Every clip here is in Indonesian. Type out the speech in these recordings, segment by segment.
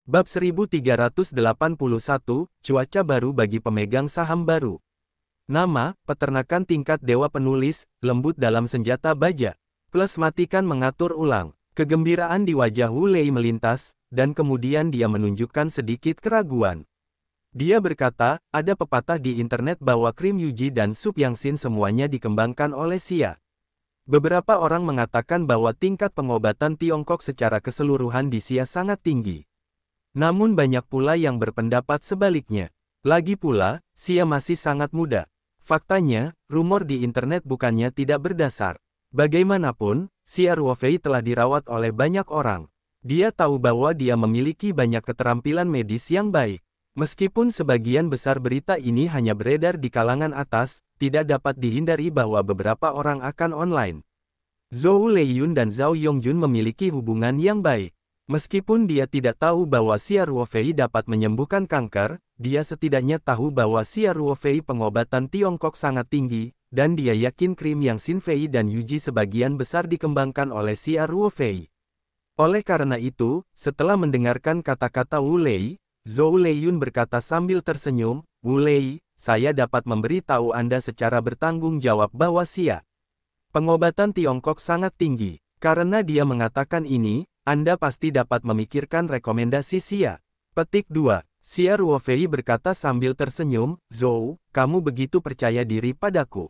Bab 1381, Cuaca Baru bagi Pemegang Saham Baru. Nama, Peternakan Tingkat Dewa Penulis, Lembut dalam Senjata Baja. Plus matikan mengatur ulang. Kegembiraan di wajah Wu Lei melintas, dan kemudian dia menunjukkan sedikit keraguan. Dia berkata, ada pepatah di internet bahwa krim Yuji dan sup Yangsin semuanya dikembangkan oleh Xia. Beberapa orang mengatakan bahwa tingkat pengobatan Tiongkok secara keseluruhan di Xia sangat tinggi. Namun banyak pula yang berpendapat sebaliknya. Lagi pula, Xia masih sangat muda. Faktanya, rumor di internet bukannya tidak berdasar. Bagaimanapun, Xia Ruofei telah dirawat oleh banyak orang. Dia tahu bahwa dia memiliki banyak keterampilan medis yang baik. Meskipun sebagian besar berita ini hanya beredar di kalangan atas, tidak dapat dihindari bahwa beberapa orang akan online. Zhou Leiyun dan Zhao Yongjun memiliki hubungan yang baik. Meskipun dia tidak tahu bahwa Xia Ruofei dapat menyembuhkan kanker, dia setidaknya tahu bahwa Xia Ruofei pengobatan Tiongkok sangat tinggi, dan dia yakin krim yang Xinfei dan Yuji sebagian besar dikembangkan oleh Xia Ruofei. Oleh karena itu, setelah mendengarkan kata-kata Wu Lei, Zhou Leiyun berkata sambil tersenyum, Wu Lei, saya dapat memberitahu Anda secara bertanggung jawab bahwa Xia pengobatan Tiongkok sangat tinggi. Karena dia mengatakan ini, Anda pasti dapat memikirkan rekomendasi Xia. Petik 2. Xia Ruofei berkata sambil tersenyum, Zhou, kamu begitu percaya diri padaku.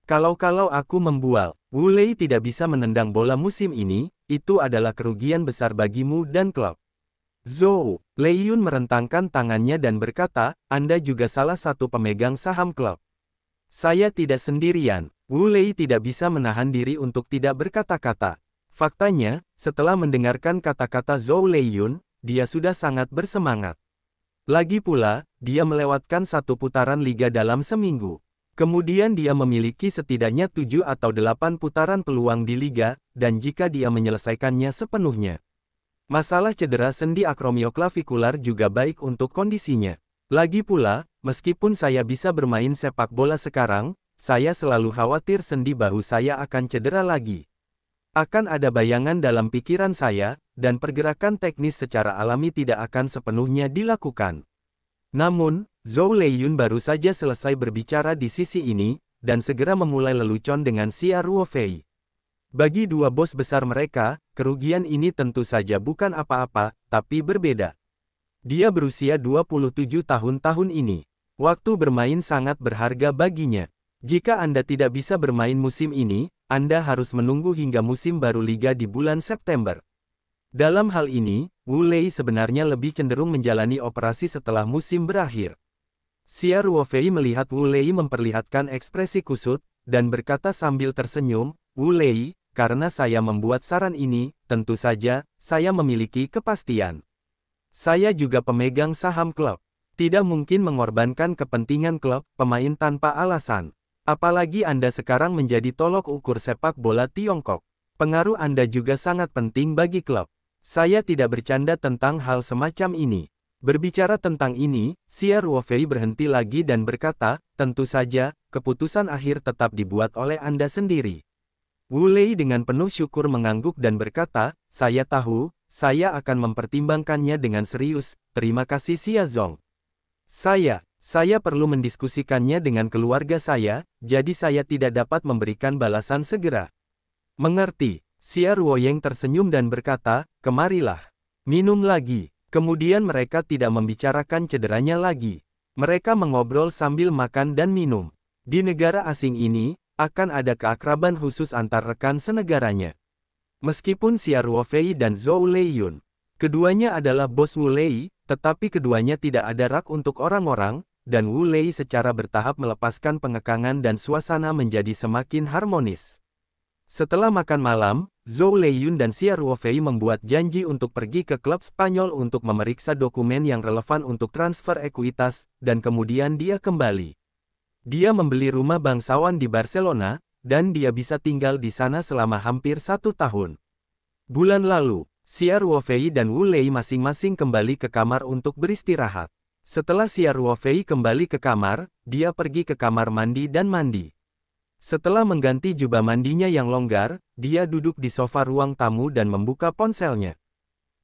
Kalau aku membual, Wu Lei tidak bisa menendang bola musim ini, itu adalah kerugian besar bagimu dan klub. Zhou Leiyun merentangkan tangannya dan berkata, Anda juga salah satu pemegang saham klub. Saya tidak sendirian. Wu Lei tidak bisa menahan diri untuk tidak berkata-kata. Faktanya, setelah mendengarkan kata-kata Zhou Leiyun, dia sudah sangat bersemangat. Lagi pula, dia melewatkan satu putaran liga dalam seminggu. Kemudian dia memiliki setidaknya 7 atau 8 putaran peluang di liga, dan jika dia menyelesaikannya sepenuhnya. Masalah cedera sendi akromioklafikular juga baik untuk kondisinya. Lagi pula, meskipun saya bisa bermain sepak bola sekarang, saya selalu khawatir sendi bahu saya akan cedera lagi. Akan ada bayangan dalam pikiran saya, dan pergerakan teknis secara alami tidak akan sepenuhnya dilakukan. Namun, Zhou Leiyun baru saja selesai berbicara di sisi ini, dan segera memulai lelucon dengan Xia Ruofei. Bagi dua bos besar mereka, kerugian ini tentu saja bukan apa-apa, tapi berbeda. Dia berusia 27 tahun ini. Waktu bermain sangat berharga baginya. Jika Anda tidak bisa bermain musim ini, Anda harus menunggu hingga musim baru liga di bulan September. Dalam hal ini, Wu Lei sebenarnya lebih cenderung menjalani operasi setelah musim berakhir. Xia Ruofei melihat Wu Lei memperlihatkan ekspresi kusut, dan berkata sambil tersenyum, Wu Lei, karena saya membuat saran ini, tentu saja, saya memiliki kepastian. Saya juga pemegang saham klub. Tidak mungkin mengorbankan kepentingan klub, pemain tanpa alasan. Apalagi Anda sekarang menjadi tolok ukur sepak bola Tiongkok. Pengaruh Anda juga sangat penting bagi klub. Saya tidak bercanda tentang hal semacam ini. Berbicara tentang ini, Xia Ruofei berhenti lagi dan berkata, tentu saja, keputusan akhir tetap dibuat oleh Anda sendiri. Wu Lei dengan penuh syukur mengangguk dan berkata, saya tahu, saya akan mempertimbangkannya dengan serius, terima kasih Xia Zong. Saya perlu mendiskusikannya dengan keluarga saya, jadi saya tidak dapat memberikan balasan segera. Mengerti, Xia Ruoying tersenyum dan berkata, kemarilah. Minum lagi. Kemudian mereka tidak membicarakan cederanya lagi. Mereka mengobrol sambil makan dan minum. Di negara asing ini, akan ada keakraban khusus antar rekan senegaranya. Meskipun Xia Ruofei dan Zhou Leiyun, keduanya adalah bos Wu Lei, tetapi keduanya tidak ada rak untuk orang-orang, dan Wu Lei secara bertahap melepaskan pengekangan dan suasana menjadi semakin harmonis. Setelah makan malam, Zhou Leiyun dan Xia Ruofei membuat janji untuk pergi ke klub Spanyol untuk memeriksa dokumen yang relevan untuk transfer ekuitas, dan kemudian dia kembali. Dia membeli rumah bangsawan di Barcelona, dan dia bisa tinggal di sana selama hampir 1 tahun. Bulan lalu, Xia Ruofei dan Wu Lei masing-masing kembali ke kamar untuk beristirahat. Setelah Xia Ruofei kembali ke kamar, dia pergi ke kamar mandi dan mandi. Setelah mengganti jubah mandinya yang longgar, dia duduk di sofa ruang tamu dan membuka ponselnya.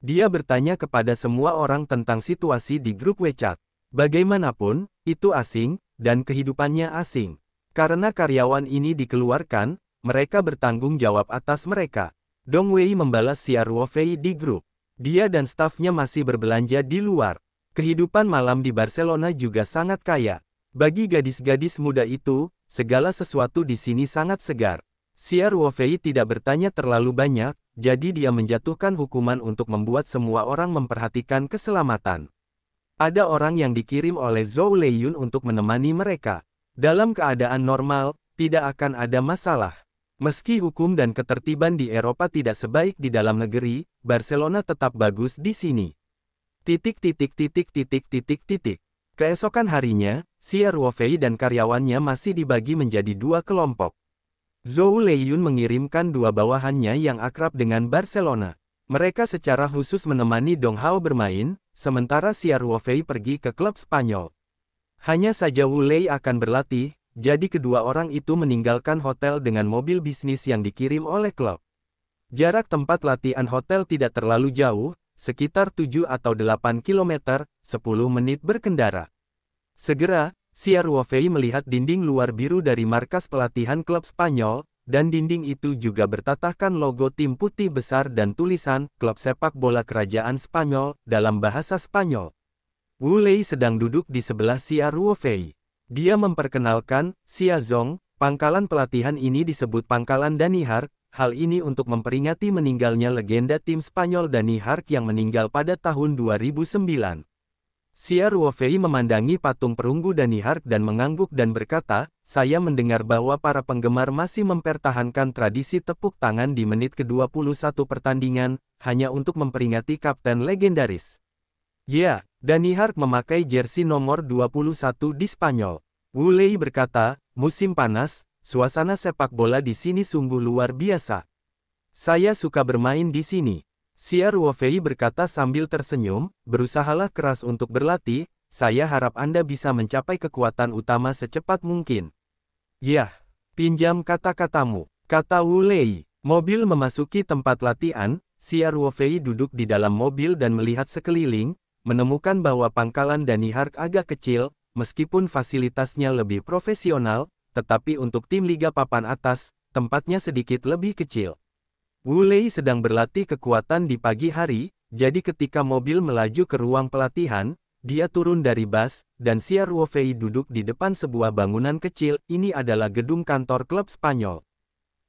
Dia bertanya kepada semua orang tentang situasi di grup WeChat. Bagaimanapun, itu asing, dan kehidupannya asing. Karena karyawan ini dikeluarkan, mereka bertanggung jawab atas mereka. Dong Wei membalas Xia Ruofei di grup. Dia dan stafnya masih berbelanja di luar. Kehidupan malam di Barcelona juga sangat kaya. Bagi gadis-gadis muda itu, segala sesuatu di sini sangat segar. Xia Ruofei tidak bertanya terlalu banyak, jadi dia menjatuhkan hukuman untuk membuat semua orang memperhatikan keselamatan. Ada orang yang dikirim oleh Zhou Leiyun untuk menemani mereka. Dalam keadaan normal, tidak akan ada masalah. Meski hukum dan ketertiban di Eropa tidak sebaik di dalam negeri, Barcelona tetap bagus di sini. Keesokan harinya, Xia Ruofei dan karyawannya masih dibagi menjadi dua kelompok. Zhou Leiyun mengirimkan dua bawahannya yang akrab dengan Barcelona. Mereka secara khusus menemani Dong Hao bermain, sementara Xia Ruofei pergi ke klub Spanyol. Hanya saja Wu Lei akan berlatih, jadi kedua orang itu meninggalkan hotel dengan mobil bisnis yang dikirim oleh klub. Jarak tempat latihan hotel tidak terlalu jauh, sekitar 7 atau 8 km, 10 menit berkendara. Segera, Xia Ruofei melihat dinding luar biru dari markas pelatihan klub Spanyol, dan dinding itu juga bertatahkan logo tim putih besar dan tulisan Klub Sepak Bola Kerajaan Spanyol dalam bahasa Spanyol. Wu Lei sedang duduk di sebelah Xia Ruofei. Dia memperkenalkan, Xia Zong, pangkalan pelatihan ini disebut Pangkalan Dani Hark, hal ini untuk memperingati meninggalnya legenda tim Spanyol Dani Hark yang meninggal pada tahun 2009. Xia Ruofei memandangi patung perunggu Dani Hark dan mengangguk dan berkata, saya mendengar bahwa para penggemar masih mempertahankan tradisi tepuk tangan di menit ke-21 pertandingan, hanya untuk memperingati kapten legendaris. Ya, Dani Hark memakai jersey nomor 21 di Spanyol. Wu Lei berkata, musim panas, suasana sepak bola di sini sungguh luar biasa. Saya suka bermain di sini. Xia Ruofei berkata sambil tersenyum, berusahalah keras untuk berlatih, saya harap Anda bisa mencapai kekuatan utama secepat mungkin. Yah, pinjam kata-katamu, kata Wu Lei. Mobil memasuki tempat latihan, Xia Ruofei duduk di dalam mobil dan melihat sekeliling, menemukan bahwa pangkalan Dani Hark agak kecil, meskipun fasilitasnya lebih profesional, tetapi untuk tim Liga Papan Atas, tempatnya sedikit lebih kecil. Wu Lei sedang berlatih kekuatan di pagi hari, jadi ketika mobil melaju ke ruang pelatihan, dia turun dari bus, dan Xia Ruofei duduk di depan sebuah bangunan kecil, ini adalah gedung kantor klub Spanyol.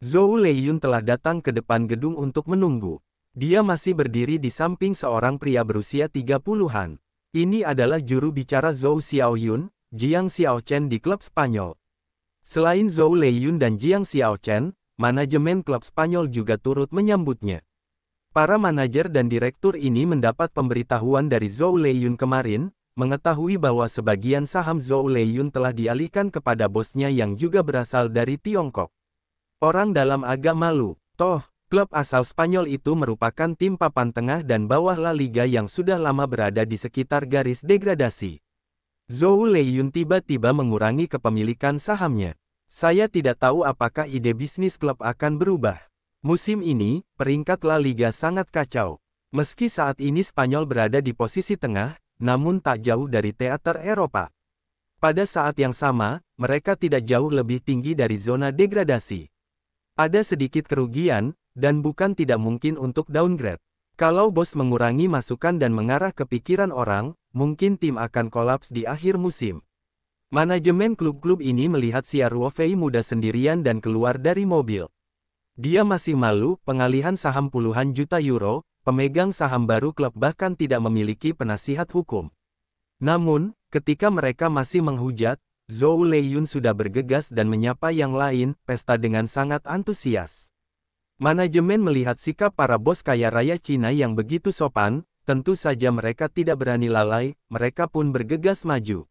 Zhou Leiyun telah datang ke depan gedung untuk menunggu. Dia masih berdiri di samping seorang pria berusia 30-an. Ini adalah juru bicara Zhou Xiaoyun, Jiang Xiaochen di klub Spanyol. Selain Zhou Leiyun dan Jiang Xiaochen, manajemen klub Spanyol juga turut menyambutnya. Para manajer dan direktur ini mendapat pemberitahuan dari Zhou Leiyun kemarin, mengetahui bahwa sebagian saham Zhou Leiyun telah dialihkan kepada bosnya yang juga berasal dari Tiongkok. Orang dalam agak malu, toh, klub asal Spanyol itu merupakan tim papan tengah dan bawah La Liga yang sudah lama berada di sekitar garis degradasi. Zhou Leiyun tiba-tiba mengurangi kepemilikan sahamnya. Saya tidak tahu apakah ide bisnis klub akan berubah. Musim ini, peringkat La Liga sangat kacau. Meski saat ini Spanyol berada di posisi tengah, namun tak jauh dari teater Eropa. Pada saat yang sama, mereka tidak jauh lebih tinggi dari zona degradasi. Ada sedikit kerugian, dan bukan tidak mungkin untuk downgrade. Kalau bos mengurangi masukan dan mengarah ke pikiran orang, mungkin tim akan kolaps di akhir musim. Manajemen klub-klub ini melihat Xia Ruofei muda sendirian dan keluar dari mobil. Dia masih malu, pengalihan saham puluhan juta euro, pemegang saham baru klub bahkan tidak memiliki penasihat hukum. Namun, ketika mereka masih menghujat, Zhou Leiyun sudah bergegas dan menyapa yang lain, pesta dengan sangat antusias. Manajemen melihat sikap para bos kaya raya Cina yang begitu sopan, tentu saja mereka tidak berani lalai, mereka pun bergegas maju.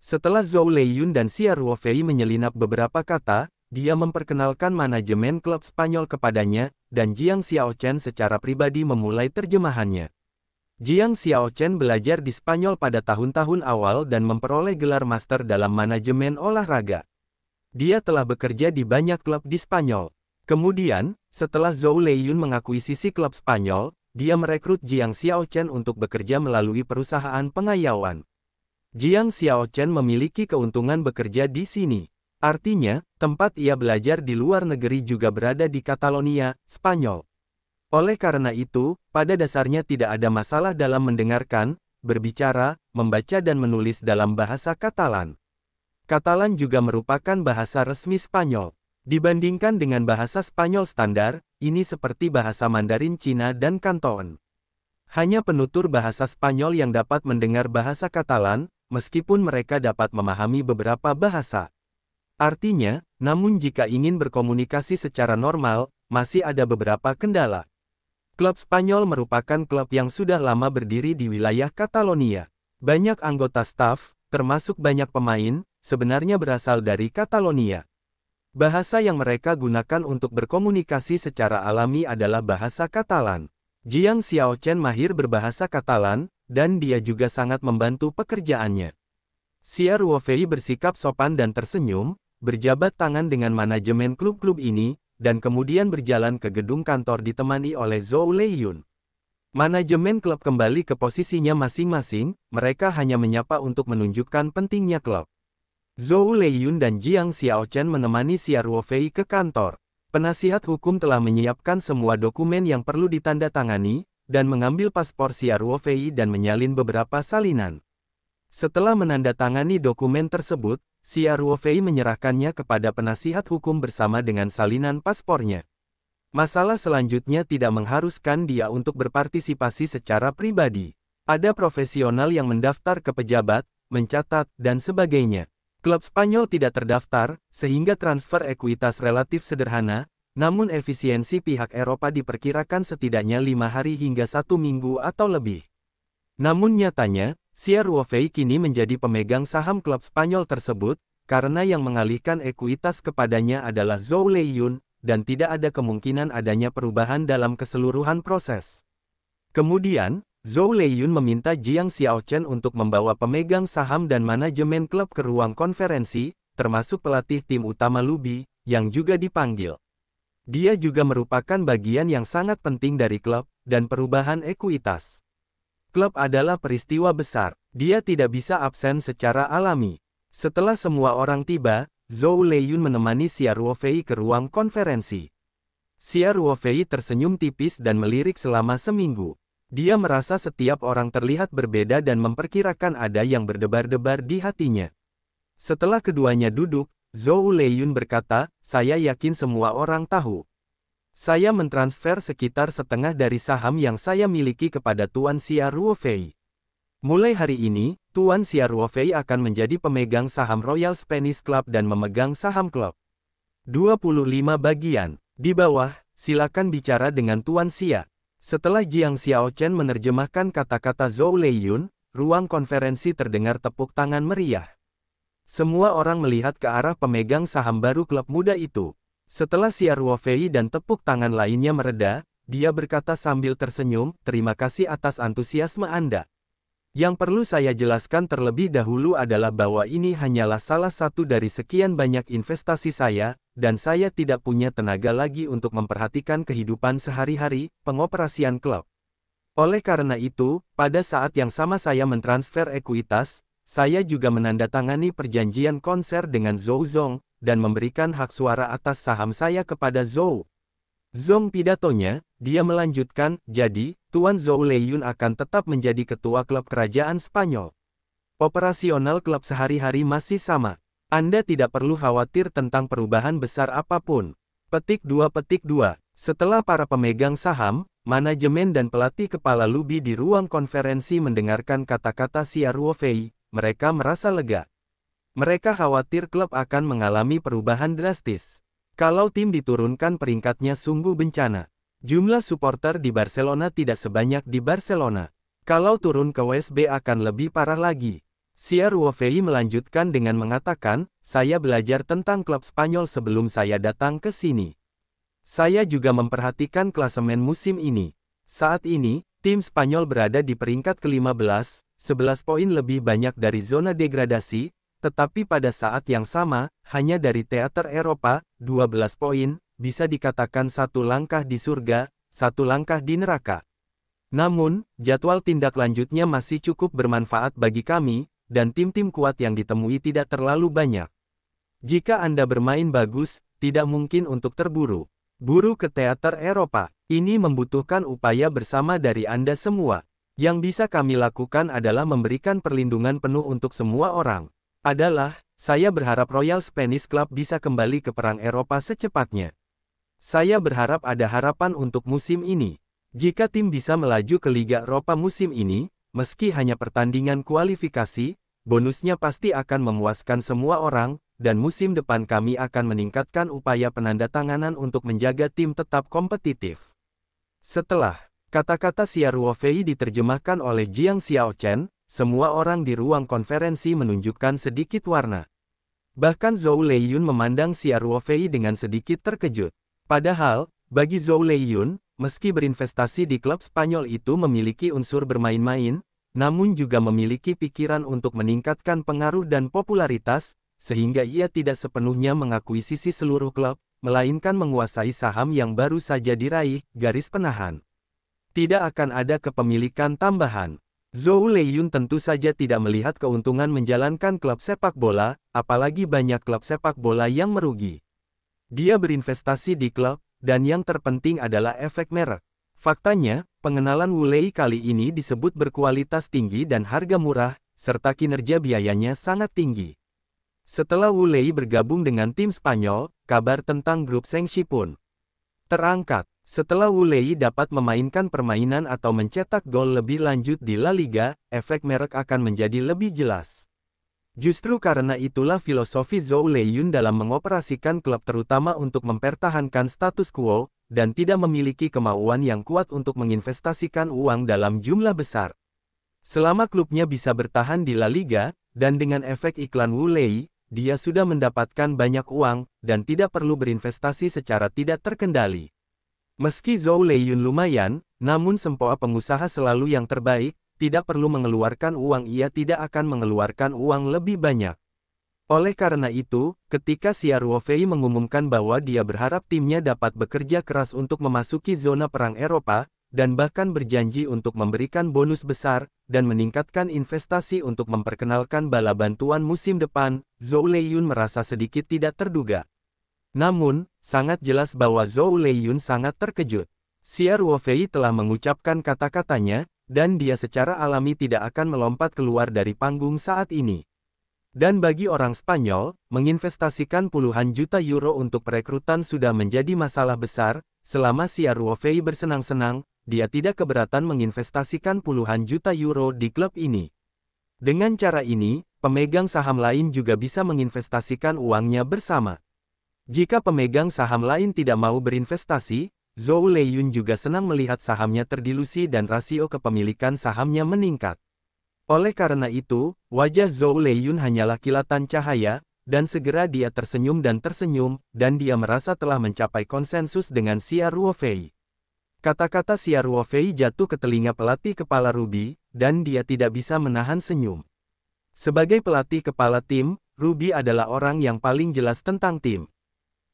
Setelah Zhou Leiyun dan Xia Ruofei menyelinap beberapa kata, dia memperkenalkan manajemen klub Spanyol kepadanya, dan Jiang Xiaochen secara pribadi memulai terjemahannya. Jiang Xiaochen belajar di Spanyol pada tahun-tahun awal dan memperoleh gelar master dalam manajemen olahraga. Dia telah bekerja di banyak klub di Spanyol. Kemudian, setelah Zhou Leiyun mengakuisisi klub Spanyol, dia merekrut Jiang Xiaochen untuk bekerja melalui perusahaan pengayauan. Jiang Xiaochen memiliki keuntungan bekerja di sini. Artinya, tempat ia belajar di luar negeri juga berada di Catalonia, Spanyol. Oleh karena itu, pada dasarnya tidak ada masalah dalam mendengarkan, berbicara, membaca dan menulis dalam bahasa Katalan. Katalan juga merupakan bahasa resmi Spanyol. Dibandingkan dengan bahasa Spanyol standar, ini seperti bahasa Mandarin Cina dan Kanton. Hanya penutur bahasa Spanyol yang dapat mendengar bahasa Katalan, meskipun mereka dapat memahami beberapa bahasa. Artinya, namun jika ingin berkomunikasi secara normal, masih ada beberapa kendala. Klub Spanyol merupakan klub yang sudah lama berdiri di wilayah Catalonia. Banyak anggota staf, termasuk banyak pemain, sebenarnya berasal dari Catalonia. Bahasa yang mereka gunakan untuk berkomunikasi secara alami adalah bahasa Katalan. Jiang Xiaochen mahir berbahasa Katalan, dan dia juga sangat membantu pekerjaannya. Xia Ruofei bersikap sopan dan tersenyum, berjabat tangan dengan manajemen klub-klub ini, dan kemudian berjalan ke gedung kantor ditemani oleh Zhou Leiyun. Manajemen klub kembali ke posisinya masing-masing, mereka hanya menyapa untuk menunjukkan pentingnya klub. Zhou Leiyun dan Jiang Xiaochen menemani Xia Ruofei ke kantor. Penasihat hukum telah menyiapkan semua dokumen yang perlu ditandatangani, dan mengambil paspor Xia Ruofei dan menyalin beberapa salinan. Setelah menandatangani dokumen tersebut, Xia Ruofei menyerahkannya kepada penasihat hukum bersama dengan salinan paspornya. Masalah selanjutnya tidak mengharuskan dia untuk berpartisipasi secara pribadi. Ada profesional yang mendaftar ke pejabat, mencatat, dan sebagainya. Klub Spanyol tidak terdaftar, sehingga transfer ekuitas relatif sederhana, namun efisiensi pihak Eropa diperkirakan setidaknya 5 hari hingga 1 minggu atau lebih. Namun nyatanya, Xia Ruofei kini menjadi pemegang saham klub Spanyol tersebut, karena yang mengalihkan ekuitas kepadanya adalah Zhou Leiyun, dan tidak ada kemungkinan adanya perubahan dalam keseluruhan proses. Kemudian, Zhou Leiyun meminta Jiang Xiaochen untuk membawa pemegang saham dan manajemen klub ke ruang konferensi, termasuk pelatih tim utama Lubi, yang juga dipanggil. Dia juga merupakan bagian yang sangat penting dari klub, dan perubahan ekuitas. Klub adalah peristiwa besar, dia tidak bisa absen secara alami. Setelah semua orang tiba, Zhou Leiyun menemani Xia Ruofei ke ruang konferensi. Xia Ruofei tersenyum tipis dan melirik selama seminggu. Dia merasa setiap orang terlihat berbeda dan memperkirakan ada yang berdebar-debar di hatinya. Setelah keduanya duduk, Zhou Leiyun berkata, "Saya yakin semua orang tahu. Saya mentransfer sekitar setengah dari saham yang saya miliki kepada Tuan Xia Ruofei. Mulai hari ini, Tuan Xia Ruofei akan menjadi pemegang saham Royal Spanish Club dan memegang saham klub. 25 bagian. Di bawah, silakan bicara dengan Tuan Xia." Setelah Jiang Xiaochen menerjemahkan kata-kata Zhou Leiyun, ruang konferensi terdengar tepuk tangan meriah. Semua orang melihat ke arah pemegang saham baru klub muda itu. Setelah Xia Ruofei dan tepuk tangan lainnya mereda, dia berkata sambil tersenyum, "Terima kasih atas antusiasme Anda. Yang perlu saya jelaskan terlebih dahulu adalah bahwa ini hanyalah salah satu dari sekian banyak investasi saya, dan saya tidak punya tenaga lagi untuk memperhatikan kehidupan sehari-hari, pengoperasian klub. Oleh karena itu, pada saat yang sama saya mentransfer ekuitas, saya juga menandatangani perjanjian konser dengan Zhou Zong, dan memberikan hak suara atas saham saya kepada Zhou Zong." Pidatonya, dia melanjutkan, "Jadi, Tuan Zhou Leiyun akan tetap menjadi ketua klub kerajaan Spanyol. Operasional klub sehari-hari masih sama. Anda tidak perlu khawatir tentang perubahan besar apapun." Petik 2. Setelah para pemegang saham, manajemen dan pelatih kepala Lubi di ruang konferensi mendengarkan kata-kata Xia Ruofei, mereka merasa lega. Mereka khawatir klub akan mengalami perubahan drastis. Kalau tim diturunkan peringkatnya sungguh bencana. Jumlah supporter di Barcelona tidak sebanyak di Barcelona. Kalau turun ke WSB akan lebih parah lagi. Xia Ruofei melanjutkan dengan mengatakan, "Saya belajar tentang klub Spanyol sebelum saya datang ke sini. Saya juga memperhatikan klasemen musim ini. Saat ini, tim Spanyol berada di peringkat ke-15, 11 poin lebih banyak dari zona degradasi, tetapi pada saat yang sama, hanya dari teater Eropa, 12 poin, bisa dikatakan satu langkah di surga, satu langkah di neraka. Namun, jadwal tindak lanjutnya masih cukup bermanfaat bagi kami, dan tim-tim kuat yang ditemui tidak terlalu banyak. Jika Anda bermain bagus, tidak mungkin untuk terburu. Buru ke teater Eropa. Ini membutuhkan upaya bersama dari Anda semua. Yang bisa kami lakukan adalah memberikan perlindungan penuh untuk semua orang. Saya berharap Royal Spanish Club bisa kembali ke perang Eropa secepatnya. Saya berharap ada harapan untuk musim ini. Jika tim bisa melaju ke Liga Eropa musim ini, meski hanya pertandingan kualifikasi, bonusnya pasti akan memuaskan semua orang, dan musim depan kami akan meningkatkan upaya penandatanganan untuk menjaga tim tetap kompetitif. Setelah kata-kata Xia Ruofei diterjemahkan oleh Jiang Xiaochen, semua orang di ruang konferensi menunjukkan sedikit warna. Bahkan Zhou Leiyun memandang Xia Ruofei dengan sedikit terkejut. Padahal, bagi Zhou Leiyun, meski berinvestasi di klub Spanyol itu memiliki unsur bermain-main, namun juga memiliki pikiran untuk meningkatkan pengaruh dan popularitas, sehingga ia tidak sepenuhnya mengakuisisi seluruh klub, melainkan menguasai saham yang baru saja diraih, garis penahan. Tidak akan ada kepemilikan tambahan. Zhou Leiyun tentu saja tidak melihat keuntungan menjalankan klub sepak bola, apalagi banyak klub sepak bola yang merugi. Dia berinvestasi di klub, dan yang terpenting adalah efek merek. Faktanya, pengenalan Wu Lei kali ini disebut berkualitas tinggi dan harga murah, serta kinerja biayanya sangat tinggi. Setelah Wu Lei bergabung dengan tim Spanyol, kabar tentang grup Shengxi pun terangkat. Setelah Wu Lei dapat memainkan permainan atau mencetak gol lebih lanjut di La Liga, efek merek akan menjadi lebih jelas. Justru karena itulah filosofi Zhou Leiyun dalam mengoperasikan klub terutama untuk mempertahankan status quo, dan tidak memiliki kemauan yang kuat untuk menginvestasikan uang dalam jumlah besar. Selama klubnya bisa bertahan di La Liga, dan dengan efek iklan Wu Lei, dia sudah mendapatkan banyak uang, dan tidak perlu berinvestasi secara tidak terkendali. Meski Zhou Leiyun lumayan, namun sempoa pengusaha selalu yang terbaik, tidak perlu mengeluarkan uang, ia tidak akan mengeluarkan uang lebih banyak. Oleh karena itu, ketika Xia Ruofei mengumumkan bahwa dia berharap timnya dapat bekerja keras untuk memasuki zona perang Eropa, dan bahkan berjanji untuk memberikan bonus besar, dan meningkatkan investasi untuk memperkenalkan bala bantuan musim depan, Zhou Leiyun merasa sedikit tidak terduga. Namun, sangat jelas bahwa Zhou Leiyun sangat terkejut. Xia Ruofei telah mengucapkan kata-katanya, dan dia secara alami tidak akan melompat keluar dari panggung saat ini. Dan bagi orang Spanyol, menginvestasikan puluhan juta euro untuk perekrutan sudah menjadi masalah besar. Selama Xia Ruofei bersenang-senang, dia tidak keberatan menginvestasikan puluhan juta euro di klub ini. Dengan cara ini, pemegang saham lain juga bisa menginvestasikan uangnya bersama. Jika pemegang saham lain tidak mau berinvestasi, Zhou Leiyun juga senang melihat sahamnya terdilusi dan rasio kepemilikan sahamnya meningkat. Oleh karena itu, wajah Zhou Leiyun hanyalah kilatan cahaya, dan segera dia tersenyum, dan dia merasa telah mencapai konsensus dengan Xia Ruofei. Kata-kata Xia Ruofei jatuh ke telinga pelatih kepala Ruby, dan dia tidak bisa menahan senyum. Sebagai pelatih kepala tim, Ruby adalah orang yang paling jelas tentang tim.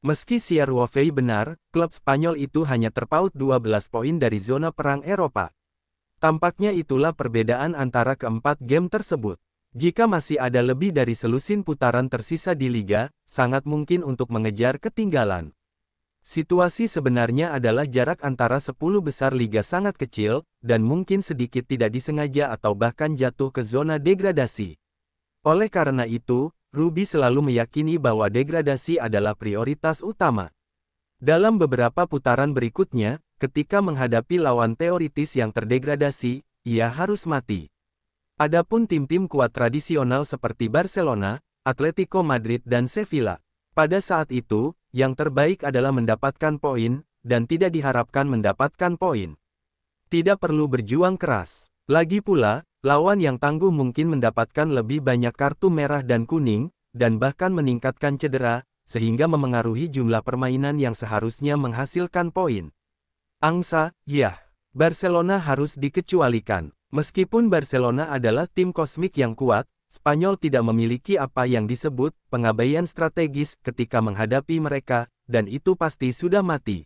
Meski Xia Ruofei benar, klub Spanyol itu hanya terpaut 12 poin dari zona perang Eropa. Tampaknya itulah perbedaan antara keempat game tersebut. Jika masih ada lebih dari selusin putaran tersisa di liga, sangat mungkin untuk mengejar ketinggalan. Situasi sebenarnya adalah jarak antara 10 besar liga sangat kecil, dan mungkin sedikit tidak disengaja atau bahkan jatuh ke zona degradasi. Oleh karena itu, Ruby selalu meyakini bahwa degradasi adalah prioritas utama. Dalam beberapa putaran berikutnya, ketika menghadapi lawan teoritis yang terdegradasi, ia harus mati. Adapun tim-tim kuat tradisional seperti Barcelona, Atletico Madrid dan Sevilla, pada saat itu, yang terbaik adalah mendapatkan poin, dan tidak diharapkan mendapatkan poin. Tidak perlu berjuang keras. Lagi pula, lawan yang tangguh mungkin mendapatkan lebih banyak kartu merah dan kuning, dan bahkan meningkatkan cedera, sehingga memengaruhi jumlah permainan yang seharusnya menghasilkan poin. Angsa, ya, Barcelona harus dikecualikan. Meskipun Barcelona adalah tim kosmik yang kuat, Spanyol tidak memiliki apa yang disebut pengabaian strategis ketika menghadapi mereka, dan itu pasti sudah mati.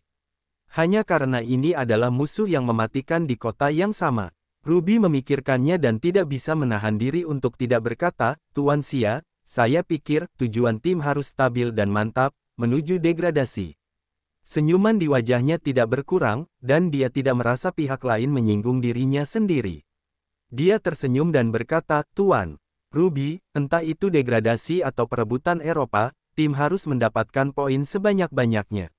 Hanya karena ini adalah musuh yang mematikan di kota yang sama. Ruby memikirkannya dan tidak bisa menahan diri untuk tidak berkata, Tuan Xia, saya pikir tujuan tim harus stabil dan mantap, menuju degradasi. Senyuman di wajahnya tidak berkurang, dan dia tidak merasa pihak lain menyinggung dirinya sendiri. Dia tersenyum dan berkata, Tuan Ruby, entah itu degradasi atau perebutan Eropa, tim harus mendapatkan poin sebanyak-banyaknya.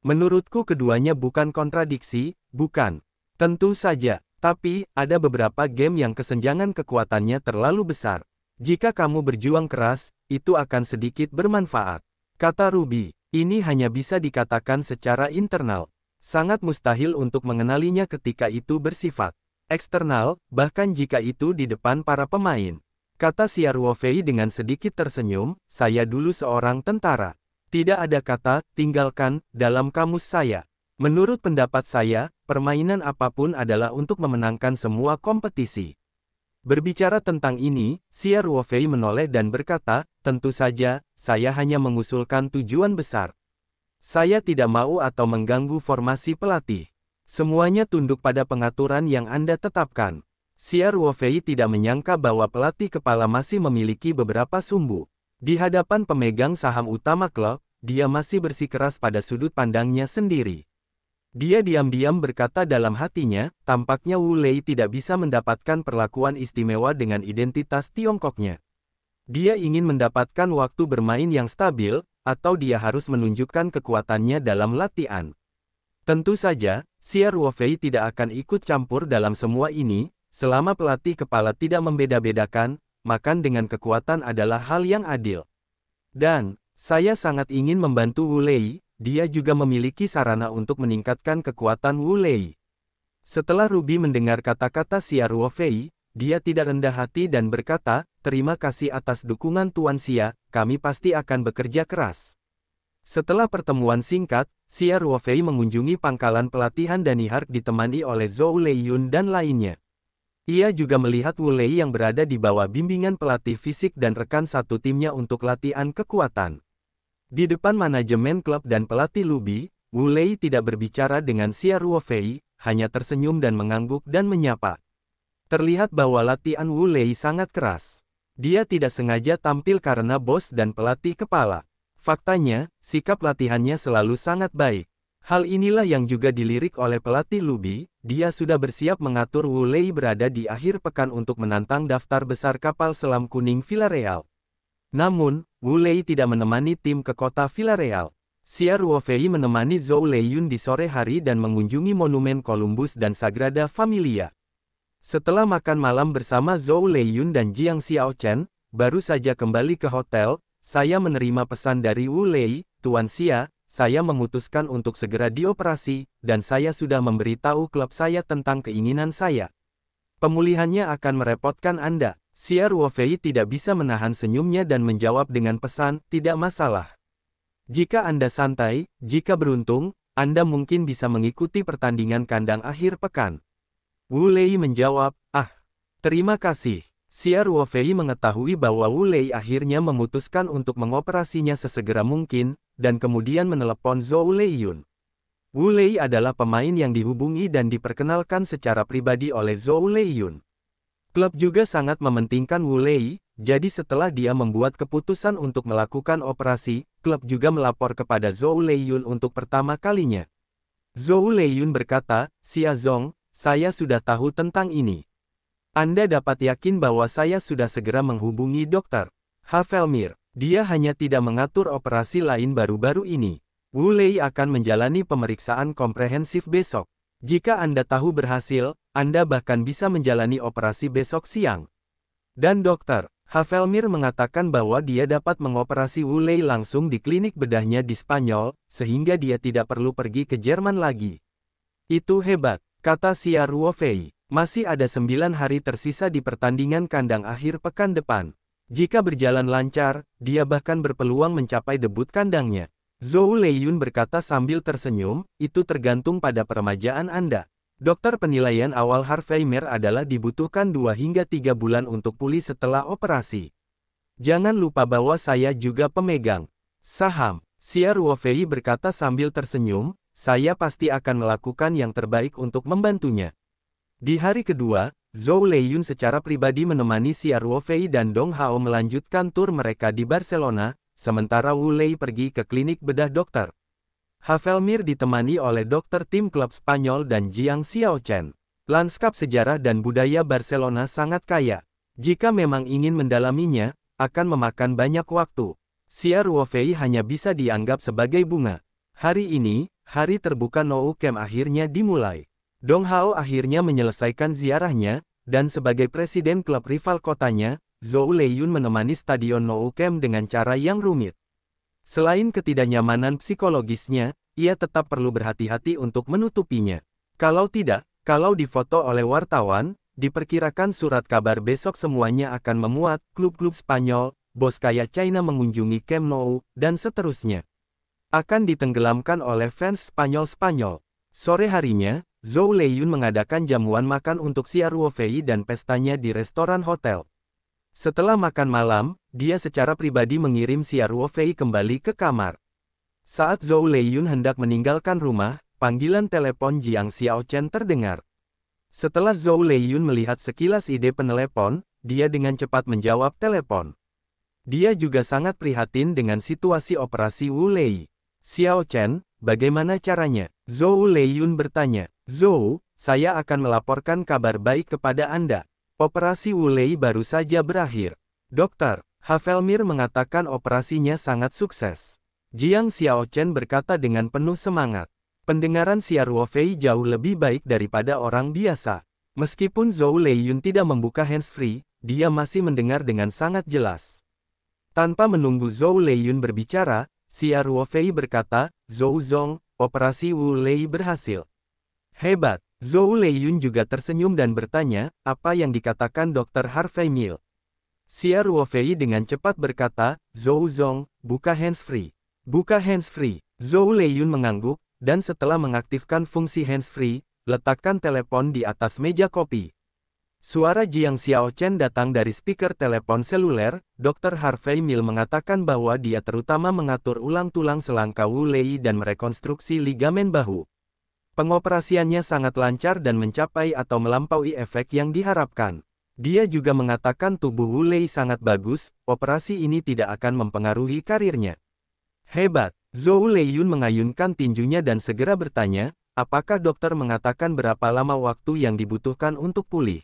Menurutku keduanya bukan kontradiksi, bukan. Tentu saja, tapi ada beberapa game yang kesenjangan kekuatannya terlalu besar. Jika kamu berjuang keras, itu akan sedikit bermanfaat. Kata Ruby, ini hanya bisa dikatakan secara internal. Sangat mustahil untuk mengenalinya ketika itu bersifat eksternal, bahkan jika itu di depan para pemain. Kata Xia Ruofei dengan sedikit tersenyum, saya dulu seorang tentara. Tidak ada kata, tinggalkan, dalam kamus saya. Menurut pendapat saya, permainan apapun adalah untuk memenangkan semua kompetisi. Berbicara tentang ini, Xia Ruofei menoleh dan berkata, tentu saja, saya hanya mengusulkan tujuan besar. Saya tidak mau atau mengganggu formasi pelatih. Semuanya tunduk pada pengaturan yang Anda tetapkan. Xia Ruofei tidak menyangka bahwa pelatih kepala masih memiliki beberapa sumbu. Di hadapan pemegang saham utama klub, dia masih bersikeras pada sudut pandangnya sendiri. Dia diam-diam berkata dalam hatinya, tampaknya Wu Lei tidak bisa mendapatkan perlakuan istimewa dengan identitas Tiongkoknya. Dia ingin mendapatkan waktu bermain yang stabil, atau dia harus menunjukkan kekuatannya dalam latihan. Tentu saja, Xia Ruofei tidak akan ikut campur dalam semua ini, selama pelatih kepala tidak membeda-bedakan, makan dengan kekuatan adalah hal yang adil. Dan, saya sangat ingin membantu Wu Lei, dia juga memiliki sarana untuk meningkatkan kekuatan Wu Lei. Setelah Ruby mendengar kata-kata Xia Ruofei, dia tidak rendah hati dan berkata, terima kasih atas dukungan Tuan Xia, kami pasti akan bekerja keras. Setelah pertemuan singkat, Xia Ruofei mengunjungi pangkalan pelatihan Danihar ditemani oleh Zhou Leiyun dan lainnya. Ia juga melihat Wu Lei yang berada di bawah bimbingan pelatih fisik dan rekan satu timnya untuk latihan kekuatan. Di depan manajemen klub dan pelatih Ruby, Wu Lei tidak berbicara dengan Xia Ruofei, hanya tersenyum dan mengangguk dan menyapa. Terlihat bahwa latihan Wu Lei sangat keras. Dia tidak sengaja tampil karena bos dan pelatih kepala. Faktanya, sikap latihannya selalu sangat baik. Hal inilah yang juga dilirik oleh pelatih Ruby, dia sudah bersiap mengatur Wu Lei berada di akhir pekan untuk menantang daftar besar kapal selam kuning Villarreal. Namun, Wu Lei tidak menemani tim ke kota Villarreal. Xia Ruofei menemani Zhou Leiyun di sore hari dan mengunjungi monumen Columbus dan Sagrada Familia. Setelah makan malam bersama Zhou Leiyun dan Jiang Xiaochen, baru saja kembali ke hotel, saya menerima pesan dari Wu Lei, Tuan Xia, saya memutuskan untuk segera dioperasi, dan saya sudah memberitahu klub saya tentang keinginan saya. Pemulihannya akan merepotkan Anda. Xia Ruofei tidak bisa menahan senyumnya dan menjawab dengan pesan, tidak masalah. Jika Anda santai, jika beruntung, Anda mungkin bisa mengikuti pertandingan kandang akhir pekan. Wu Lei menjawab, terima kasih. Xia Ruofei mengetahui bahwa Wu Lei akhirnya memutuskan untuk mengoperasinya sesegera mungkin, dan kemudian menelepon Zhou Leiyun. Wu Lei adalah pemain yang dihubungi dan diperkenalkan secara pribadi oleh Zhou Leiyun. Klub juga sangat mementingkan Wu Lei, jadi setelah dia membuat keputusan untuk melakukan operasi, klub juga melapor kepada Zhou Leiyun untuk pertama kalinya. Zhou Leiyun berkata, Xia Zong, saya sudah tahu tentang ini. Anda dapat yakin bahwa saya sudah segera menghubungi Dr. Havelmir. Dia hanya tidak mengatur operasi lain baru-baru ini. Wu Lei akan menjalani pemeriksaan komprehensif besok. Jika Anda tahu berhasil, Anda bahkan bisa menjalani operasi besok siang. Dan Dr. Havelmir mengatakan bahwa dia dapat mengoperasi Wu Lei langsung di klinik bedahnya di Spanyol, sehingga dia tidak perlu pergi ke Jerman lagi. Itu hebat, kata Xia Ruofei. Masih ada 9 hari tersisa di pertandingan kandang akhir pekan depan. Jika berjalan lancar, dia bahkan berpeluang mencapai debut kandangnya. Zhou Leiyun berkata sambil tersenyum, itu tergantung pada peremajaan Anda. Dokter penilaian awal Havelmir adalah dibutuhkan 2 hingga 3 bulan untuk pulih setelah operasi. Jangan lupa bahwa saya juga pemegang saham. Xia Ruofei berkata sambil tersenyum, saya pasti akan melakukan yang terbaik untuk membantunya. Di hari kedua, Zhou Leiyun secara pribadi menemani Xia Ruofei dan Dong Hao melanjutkan tur mereka di Barcelona, sementara Wu Lei pergi ke klinik bedah dokter. Havelmir ditemani oleh dokter tim klub Spanyol dan Jiang Xiaochen. Lanskap sejarah dan budaya Barcelona sangat kaya. Jika memang ingin mendalaminya, akan memakan banyak waktu. Xia Ruofei hanya bisa dianggap sebagai bunga. Hari ini, hari terbuka Nou Camp akhirnya dimulai. Dong Hao akhirnya menyelesaikan ziarahnya, dan sebagai presiden klub rival kotanya, Zhou Leiyun menemani stadion Nou Camp dengan cara yang rumit. Selain ketidaknyamanan psikologisnya, ia tetap perlu berhati-hati untuk menutupinya. Kalau tidak, kalau difoto oleh wartawan, diperkirakan surat kabar besok semuanya akan memuat klub-klub Spanyol, bos kaya China mengunjungi Camp Nou, dan seterusnya. Akan ditenggelamkan oleh fans Spanyol-Spanyol. Sore harinya, Zhou Leiyun mengadakan jamuan makan untuk Xia Ruofei dan pestanya di restoran hotel. Setelah makan malam, dia secara pribadi mengirim Xia Ruofei kembali ke kamar. Saat Zhou Leiyun hendak meninggalkan rumah, panggilan telepon Jiang Xiaochen terdengar. Setelah Zhou Leiyun melihat sekilas ide penelepon, dia dengan cepat menjawab telepon. Dia juga sangat prihatin dengan situasi operasi Wu Lei. Xiaochen, bagaimana caranya? Zhou Leiyun bertanya. Zhou, saya akan melaporkan kabar baik kepada Anda. Operasi Wu Lei baru saja berakhir. Dokter, Havelmir mengatakan operasinya sangat sukses. Jiang Xiaochen berkata dengan penuh semangat. Pendengaran Xia Ruofei jauh lebih baik daripada orang biasa. Meskipun Zhou Leiyun tidak membuka handsfree, dia masih mendengar dengan sangat jelas. Tanpa menunggu Zhou Leiyun berbicara, Xia Ruofei berkata, Zhou Zong, operasi Wu Lei berhasil. Hebat. Zhou Leiyun juga tersenyum dan bertanya, apa yang dikatakan Dr. Harvey Milk? Xia Ruofei dengan cepat berkata, Zhou Zong, buka handsfree. Buka handsfree. Zhou Leiyun mengangguk, dan setelah mengaktifkan fungsi handsfree, letakkan telepon di atas meja kopi. Suara Jiang Xiaochen datang dari speaker telepon seluler. Dr. Harvey Milk mengatakan bahwa dia terutama mengatur ulang tulang selangka Wu Lei dan merekonstruksi ligamen bahu. Pengoperasiannya sangat lancar dan mencapai atau melampaui efek yang diharapkan. Dia juga mengatakan tubuh Wu Lei sangat bagus, operasi ini tidak akan mempengaruhi karirnya. Hebat. Zhou Leiyun mengayunkan tinjunya dan segera bertanya, apakah dokter mengatakan berapa lama waktu yang dibutuhkan untuk pulih?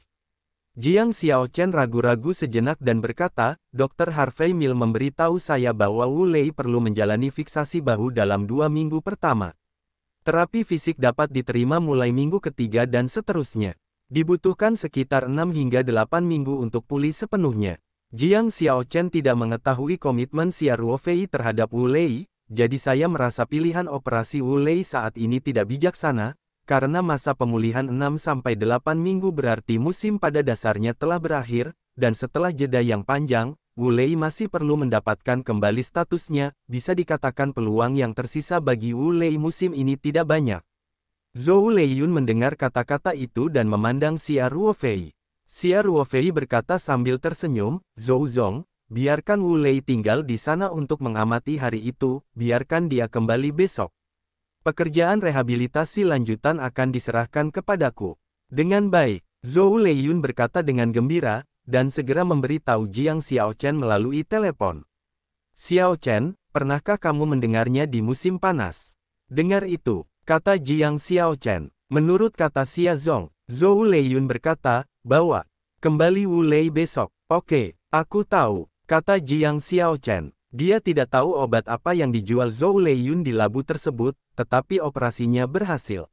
Jiang Xiaochen ragu-ragu sejenak dan berkata, Dr. Harvey Milk memberitahu saya bahwa Wu Lei perlu menjalani fiksasi bahu dalam 2 minggu pertama. Terapi fisik dapat diterima mulai minggu ketiga dan seterusnya. Dibutuhkan sekitar 6 hingga 8 minggu untuk pulih sepenuhnya. Jiang Xiaochen tidak mengetahui komitmen Xia Ruofei terhadap Wu Lei, jadi saya merasa pilihan operasi Wu Lei saat ini tidak bijaksana, karena masa pemulihan 6-8 minggu berarti musim pada dasarnya telah berakhir, dan setelah jeda yang panjang, Wu Lei masih perlu mendapatkan kembali statusnya, bisa dikatakan peluang yang tersisa bagi Wu Lei musim ini tidak banyak. Zhou Leiyun mendengar kata-kata itu dan memandang Xia Ruofei. Xia Ruofei berkata sambil tersenyum, Zhou Zong, biarkan Wu Lei tinggal di sana untuk mengamati hari itu, biarkan dia kembali besok. Pekerjaan rehabilitasi lanjutan akan diserahkan kepadaku. Dengan baik, Zhou Leiyun berkata dengan gembira, dan segera memberitahu Jiang Xiaochen melalui telepon. Xiaochen, pernahkah kamu mendengarnya di musim panas? Dengar itu, kata Jiang Xiaochen. Menurut kata Xia Zong, Zhou Leiyun berkata, bawa kembali Wu Lei besok. Oke, aku tahu, kata Jiang Xiaochen. Dia tidak tahu obat apa yang dijual Zhou Leiyun di labu tersebut, tetapi operasinya berhasil.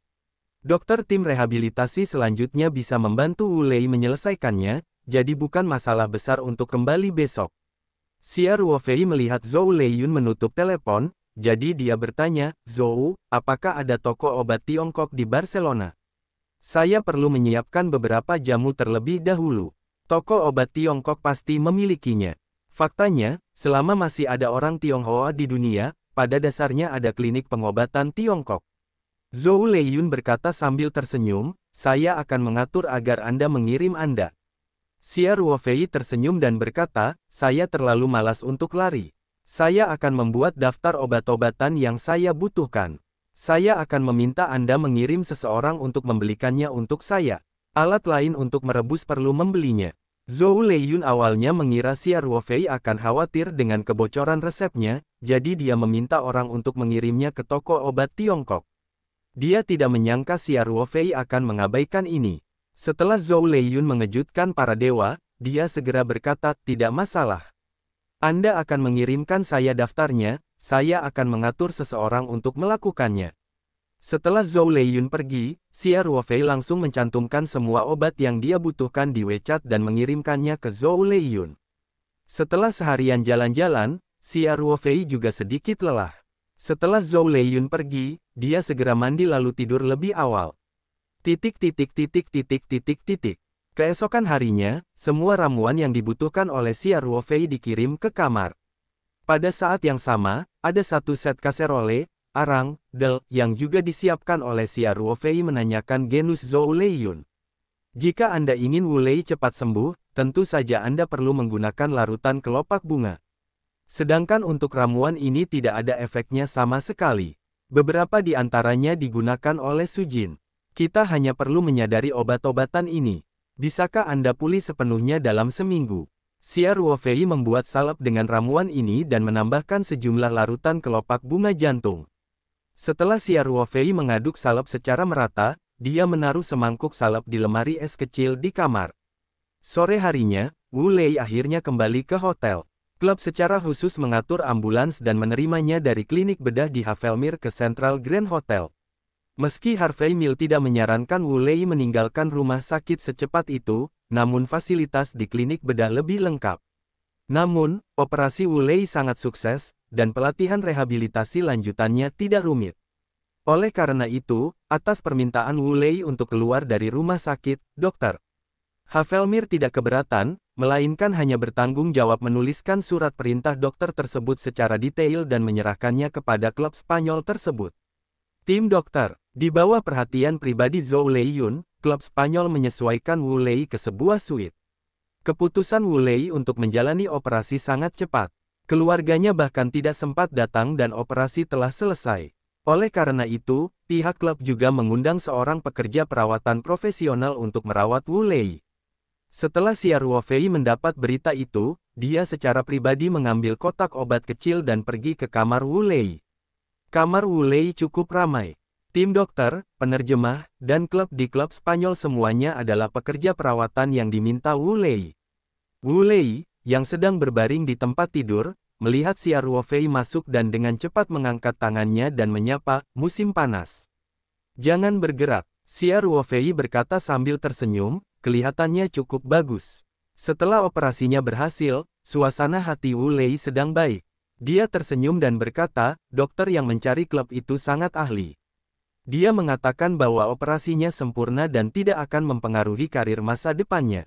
Dokter tim rehabilitasi selanjutnya bisa membantu Wu Lei menyelesaikannya, jadi bukan masalah besar untuk kembali besok. Xia Ruofei melihat Zhou Leiyun menutup telepon, jadi dia bertanya, Zhou, apakah ada toko obat Tiongkok di Barcelona? Saya perlu menyiapkan beberapa jamu terlebih dahulu. Toko obat Tiongkok pasti memilikinya. Faktanya, selama masih ada orang Tionghoa di dunia, pada dasarnya ada klinik pengobatan Tiongkok. Zhou Leiyun berkata sambil tersenyum, saya akan mengatur agar Anda mengirim Anda. Xia Ruofei tersenyum dan berkata, saya terlalu malas untuk lari. Saya akan membuat daftar obat-obatan yang saya butuhkan. Saya akan meminta Anda mengirim seseorang untuk membelikannya untuk saya. Alat lain untuk merebus perlu membelinya. Zhou Leiyun awalnya mengira Xia Ruofei akan khawatir dengan kebocoran resepnya, jadi dia meminta orang untuk mengirimnya ke toko obat Tiongkok. Dia tidak menyangka Xia Ruofei akan mengabaikan ini. Setelah Zhou Leiyun mengejutkan para dewa, dia segera berkata, tidak masalah. Anda akan mengirimkan saya daftarnya, saya akan mengatur seseorang untuk melakukannya. Setelah Zhou Leiyun pergi, Xia Ruofei langsung mencantumkan semua obat yang dia butuhkan di WeChat dan mengirimkannya ke Zhou Leiyun. Setelah seharian jalan-jalan, Xia Ruofei juga sedikit lelah. Setelah Zhou Leiyun pergi, dia segera mandi lalu tidur lebih awal. Keesokan harinya, semua ramuan yang dibutuhkan oleh Xia Ruofei dikirim ke kamar. Pada saat yang sama, ada satu set kaserole, arang, del, yang juga disiapkan oleh Xia Ruofei menanyakan genus Zhou Leiyun. Jika Anda ingin Wu Lei cepat sembuh, tentu saja Anda perlu menggunakan larutan kelopak bunga. Sedangkan untuk ramuan ini tidak ada efeknya sama sekali. Beberapa di antaranya digunakan oleh Sujin. Kita hanya perlu menyadari obat-obatan ini. Bisakah Anda pulih sepenuhnya dalam seminggu? Xia Ruofei membuat salep dengan ramuan ini dan menambahkan sejumlah larutan kelopak bunga jantung. Setelah Xia Ruofei mengaduk salep secara merata, dia menaruh semangkuk salep di lemari es kecil di kamar. Sore harinya, Wu Lei akhirnya kembali ke hotel. Klub secara khusus mengatur ambulans dan menerimanya dari klinik bedah di Havelmere ke Central Grand Hotel. Meski Harvey Milk tidak menyarankan Wu Lei meninggalkan rumah sakit secepat itu, namun fasilitas di klinik bedah lebih lengkap. Namun, operasi Wu Lei sangat sukses, dan pelatihan rehabilitasi lanjutannya tidak rumit. Oleh karena itu, atas permintaan Wu Lei untuk keluar dari rumah sakit, Dr. Havelmere tidak keberatan, melainkan hanya bertanggung jawab menuliskan surat perintah dokter tersebut secara detail dan menyerahkannya kepada klub Spanyol tersebut. Tim dokter, di bawah perhatian pribadi Zhou Leiyun, klub Spanyol menyesuaikan Wu Lei ke sebuah suite. Keputusan Wu Lei untuk menjalani operasi sangat cepat. Keluarganya bahkan tidak sempat datang dan operasi telah selesai. Oleh karena itu, pihak klub juga mengundang seorang pekerja perawatan profesional untuk merawat Wu Lei. Setelah Xia Ruofei mendapat berita itu, dia secara pribadi mengambil kotak obat kecil dan pergi ke kamar Wu Lei. Kamar Wu Lei cukup ramai. Tim dokter, penerjemah, dan klub di klub Spanyol semuanya adalah pekerja perawatan yang diminta Wu Lei. Wu Lei, yang sedang berbaring di tempat tidur, melihat Xia Ruofei masuk dan dengan cepat mengangkat tangannya dan menyapa, musim panas. Jangan bergerak, Xia Ruofei berkata sambil tersenyum, kelihatannya cukup bagus. Setelah operasinya berhasil, suasana hati Wu Lei sedang baik. Dia tersenyum dan berkata, dokter yang mencari klub itu sangat ahli. Dia mengatakan bahwa operasinya sempurna dan tidak akan mempengaruhi karir masa depannya.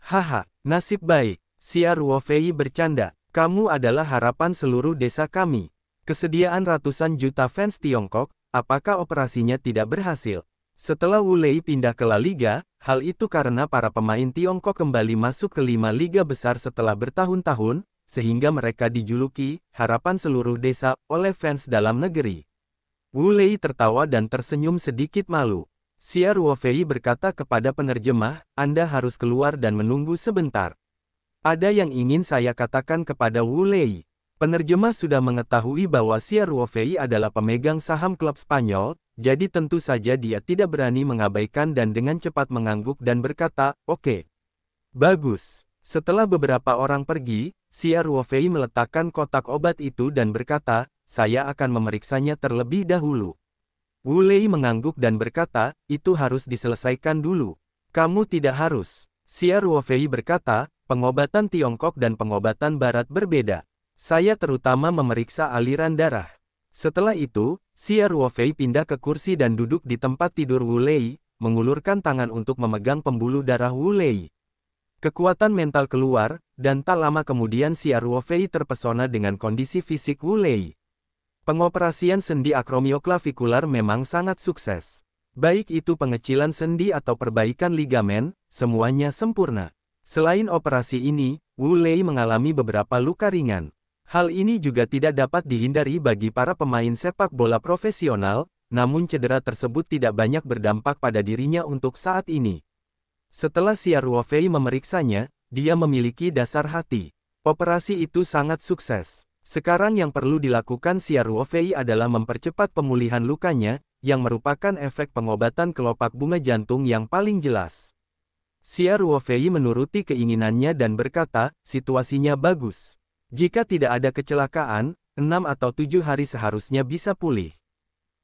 Haha, nasib baik, Xia Ruofei bercanda. Kamu adalah harapan seluruh desa kami. Kesediaan ratusan juta fans Tiongkok, apakah operasinya tidak berhasil? Setelah Wu Lei pindah ke La Liga, hal itu karena para pemain Tiongkok kembali masuk ke 5 liga besar setelah bertahun-tahun, sehingga mereka dijuluki, harapan seluruh desa, oleh fans dalam negeri. Wu Lei tertawa dan tersenyum sedikit malu. Xia Ruofei berkata kepada penerjemah, Anda harus keluar dan menunggu sebentar. Ada yang ingin saya katakan kepada Wu Lei. Penerjemah sudah mengetahui bahwa Xia Ruofei adalah pemegang saham klub Spanyol, jadi tentu saja dia tidak berani mengabaikan dan dengan cepat mengangguk dan berkata, oke. Bagus. Setelah beberapa orang pergi, Xia Ruofei meletakkan kotak obat itu dan berkata, saya akan memeriksanya terlebih dahulu. Wu Lei mengangguk dan berkata, itu harus diselesaikan dulu. Kamu tidak harus. Xia Ruofei berkata, pengobatan Tiongkok dan pengobatan Barat berbeda. Saya terutama memeriksa aliran darah. Setelah itu, Xia Ruofei pindah ke kursi dan duduk di tempat tidur Wu Lei, mengulurkan tangan untuk memegang pembuluh darah Wu Lei. Kekuatan mental keluar, dan tak lama kemudian Xia Ruofei terpesona dengan kondisi fisik Wu Lei. Pengoperasian sendi akromioklavikular memang sangat sukses. Baik itu pengecilan sendi atau perbaikan ligamen, semuanya sempurna. Selain operasi ini, Wu Lei mengalami beberapa luka ringan. Hal ini juga tidak dapat dihindari bagi para pemain sepak bola profesional, namun cedera tersebut tidak banyak berdampak pada dirinya untuk saat ini. Setelah Xia Ruofei memeriksanya, dia memiliki dasar hati. Operasi itu sangat sukses. Sekarang yang perlu dilakukan Xia Ruofei adalah mempercepat pemulihan lukanya, yang merupakan efek pengobatan kelopak bunga jantung yang paling jelas. Xia Ruofei menuruti keinginannya dan berkata, situasinya bagus. Jika tidak ada kecelakaan, 6 atau 7 hari seharusnya bisa pulih.